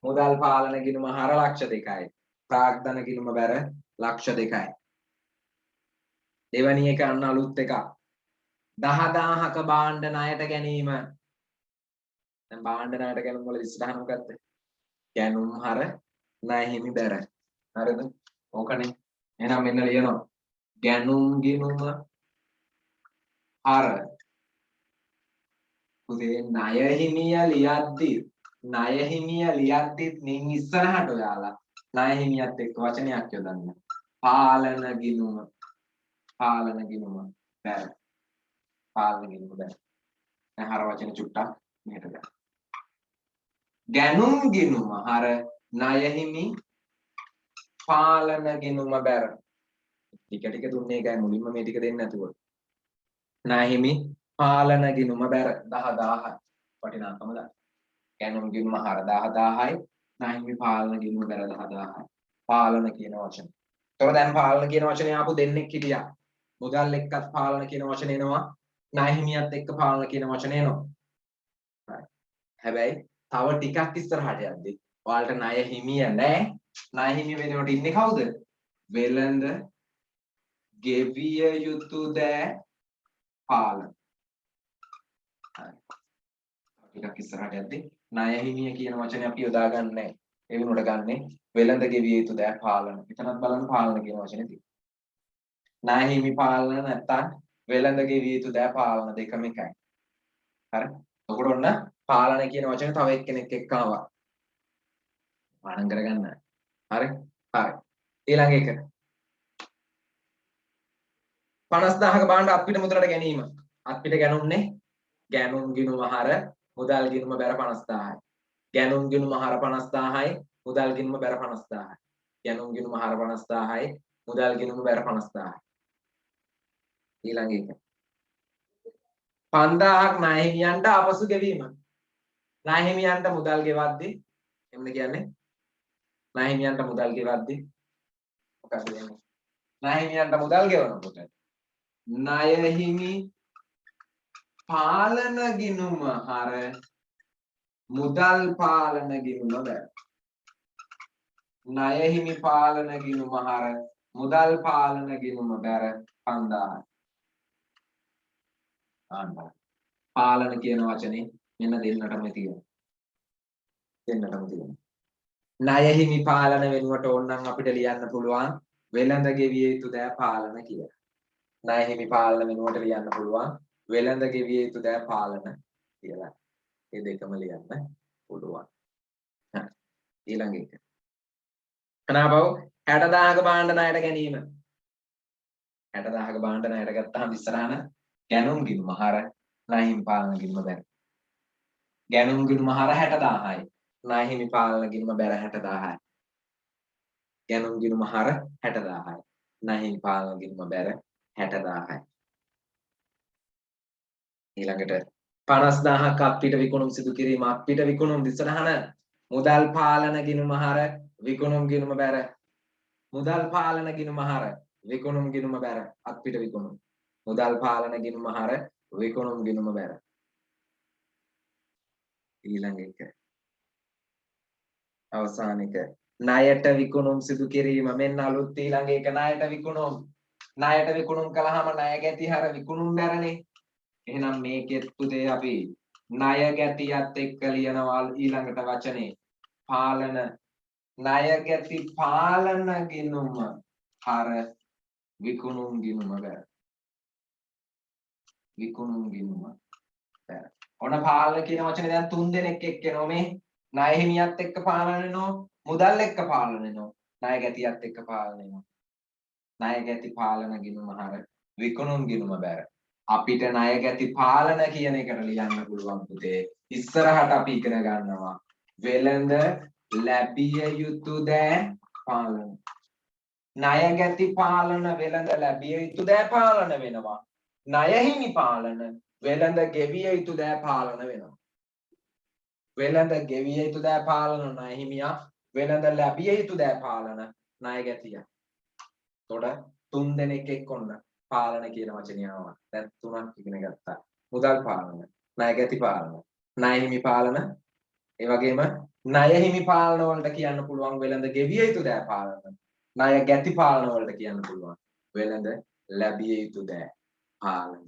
මුදල් පාලන ගිණුම හර ලක්ෂ දෙකයි ප්‍රාග්ධන ගිණුම බැර ලක්ෂ දෙකයි දෙවැනි එක අන්න අලුත් එකක් 10000ක භාණ්ඩ ණයට ගැනීම දැන් භාණ්ඩ ණයට ගැනීම වල ඉස්සරහ මොකක්ද ගැනුම් හර ණය හිමි බැර හරිද ඕකනේ එහෙනම් මෙන්න ලියනවා ගැනුම් ගිණුම හර උදේ ණය හිමිය ලියද්දිත් මින් ඉස්සරහට ඔයාලා ණය හිමියත් එක්ක වචනයක් යොදන්න පාලන ගිණුම බැර දැන් හර වචන චුට්ටක් මෙහෙට ගන්න ගැනුම් ගිණුම හර ණය හිමි පාලන ගිණුම බැර ටික දුන්නේ ඒකයි මුලින්ම මේ ටික දෙන්නේ නැතුව ණය හිමි පාලන ගිණුම බැර 10000යි වටිනාකම දාන්න ගැනුම් ගිණුම හර 10000යි ණය හිමි පාලන ගිණුම බැර 10000යි පාලන කියන වචනේ. ඒතකොට දැන් පාලන කියන වචනේ ආපු දෙන්නෙක් හිටියා. මුදල් එක්කත් පාලන කියන වචනේ එනවා. ණය හිමියත් එක්ක පාලන කියන වචනේ එනවා. හැබැයි තව ටිකක් ඉස්සරහට යද්දි ඔයාලට ණය හිමිය නැහැ. ණය හිමිය වෙනකොට ඉන්නේ කවුද? වෙළඳ ගෙවිය යුතු දෑ පාලන. ටිකක් ඉස්සරහට යද්දි ණය හිමිය කියන වචනේ අපි යොදාගන්නේ නැහැ. ඒ වෙනුවට ගන්නෙ වෙළඳ ගෙවිය යුතු දෑ පාලන. එතනත් බලන්න පාලන කියන වචනේ තියෙනවා. ණය හිමි පාලන නැත්තම් වෙළඳ ගෙවිය යුතු දෑ පාලන දෙකම එකයි. හරි? ඔකට ඔන්න පාලන කියන වචනේ තව එක්කෙනෙක් එක්ක ආවා. පාලන කරගන්න. හරි? හරි. ඊළඟ එක. 50000ක භාණ්ඩ අත්පිට මුදලට ගැනීම. අත්පිට ගැනුම්නේ ගැනුම් ගිණුම හර මුදල් ගිණුම බැර 50000යි. ගැනුම් ගිණුම හර 50000යි මුදල් ගිණුම බැර 50000යි. ගැනුම් ගිණුම හර 50000යි මුදල් ගිණුම බැර 50000යි. ඊළඟ එක. 5000ක් ණය හිමියන්ට ආපසු ගෙවීම. ණය හිමියන්ට මුදල් ගෙවද්දී එන්න කියන්නේ ණය හිමියන්ට මුදල් ගෙවද්දී මොකක්ද වෙන්නේ? ණය හිමියන්ට මුදල් ගෙවනකොට ණය හිමි පාලන ගිණුම හර මුදල් පාලන ගිණුම බැර. ණය හිමි පාලන ගිණුම හර මුදල් පාලන ගිණුම බැර 5000යි. ආන්න. පාලන කියන වචනේ මෙන්න දෙන්නටම තියෙනවා. දෙන්නටම තියෙනවා. ණය හිමි පාලන වෙනුවට ඕනනම් අපිට ලියන්න පුළුවන් වෙළඳ ගෙවිය යුතු දෑ පාලන කියලා. ණය හිමි පාලන වෙනුවට ලියන්න පුළුවන් වෙළඳ ගෙවිය යුතු දෑ පාලන කියලා. මේ දෙකම ලියන්න පුළුවන්. හරි. ඊළඟ එක. කනාබව 60000ක භාණ්ඩ ණයට ගැනීම. 60000ක භාණ්ඩ ණයට ගත්තාම ඉස්සරහන ගැනුම් ගිණුම හර ණය හිමි පාලන ගිණුම බැර. ගැනුම් ගිණුම හර 60000යි. ණය හිමි පාලන ගිණුම බැර 60000යි. ගැනුම් ගිණුම හර 60000යි. ණය හිමි පාලන ගිණුම බැර 60000යි. ඊළඟට 50000ක් අත්පිට විකුණුම් සිදු කිරීම. අත්පිට විකුණුම් ඉස්සරහන මුදල් පාලන ගිණුම හර විකුණුම් ගිණුම බැර. මුදල් පාලන ගිණුම හර විකුණුම් ගිණුම බැර. අත්පිට විකුණුම්. මුදල් පාලන ගිණුම හර විකුණුම් ගිණුම බැර. ඊළඟ එක. අවසාන එක. ණයට විකුණුම් සිදු කිරීම. මෙන්න අලුත් ඊළඟ එක ණයට විකුණුම්. ණයට විකුණුම් කළාම ණය ගැති හර විකුණුම් බැරනේ. එහෙනම් මේකෙත් පුතේ අපි ණය ගැතියත් එක්ක ලියනවා ඊළඟට වචනේ පාලන ණය ගැති පාලන ගිණුම හර විකුණුම් ගිණුම බැර. විකුණුම් ගිණුම බැර. ඔන්න පාලන කියන වචනේ දැන් 3 දෙනෙක් එක්ක එනවා මේ ණය හිමියත් එක්ක පාලන වෙනවා මුදල් එක්ක පාලන වෙනවා ණය ගැතියත් එක්ක පාලන වෙනවා. ණය ගැති පාලන ගිණුම හර විකුණුම් ගිණුම බැර. අපිට ණය ගැති පාලන කියන එකට ලියන්න පුළුවන් පුතේ. ඉස්සරහට අපි ඉගෙන ගන්නවා වෙළඳ ලැබිය යුතු දෑ පාලන. ණය ගැති පාලන වෙළඳ ලැබිය යුතු දෑ පාලන වෙනවා. ණය හිමි පාලන වෙළඳ ගෙවිය යුතු දෑ පාලන වෙනවා. වෙළඳ ගෙවිය යුතු දෑ පාලන ණය හිමියා වෙළඳ ලැබිය යුතු දෑ පාලන ණය ගැතියා. එතකොට 3 දෙනෙක් එක්ක ඔන්න පාලන කියන වචනය ආවා. දැන් 3ක් ඉගෙන ගත්තා. මුදල් පාලන, ණය ගැති පාලන, ණය හිමි පාලන, ඒ වගේම ණය හිමි පාලන වලට කියන්න පුළුවන් වෙළඳ ගෙවිය යුතු දෑ පාලන. ණය ගැති පාලන වලට කියන්න පුළුවන් වෙළඳ ලැබිය යුතු දෑ පාලන.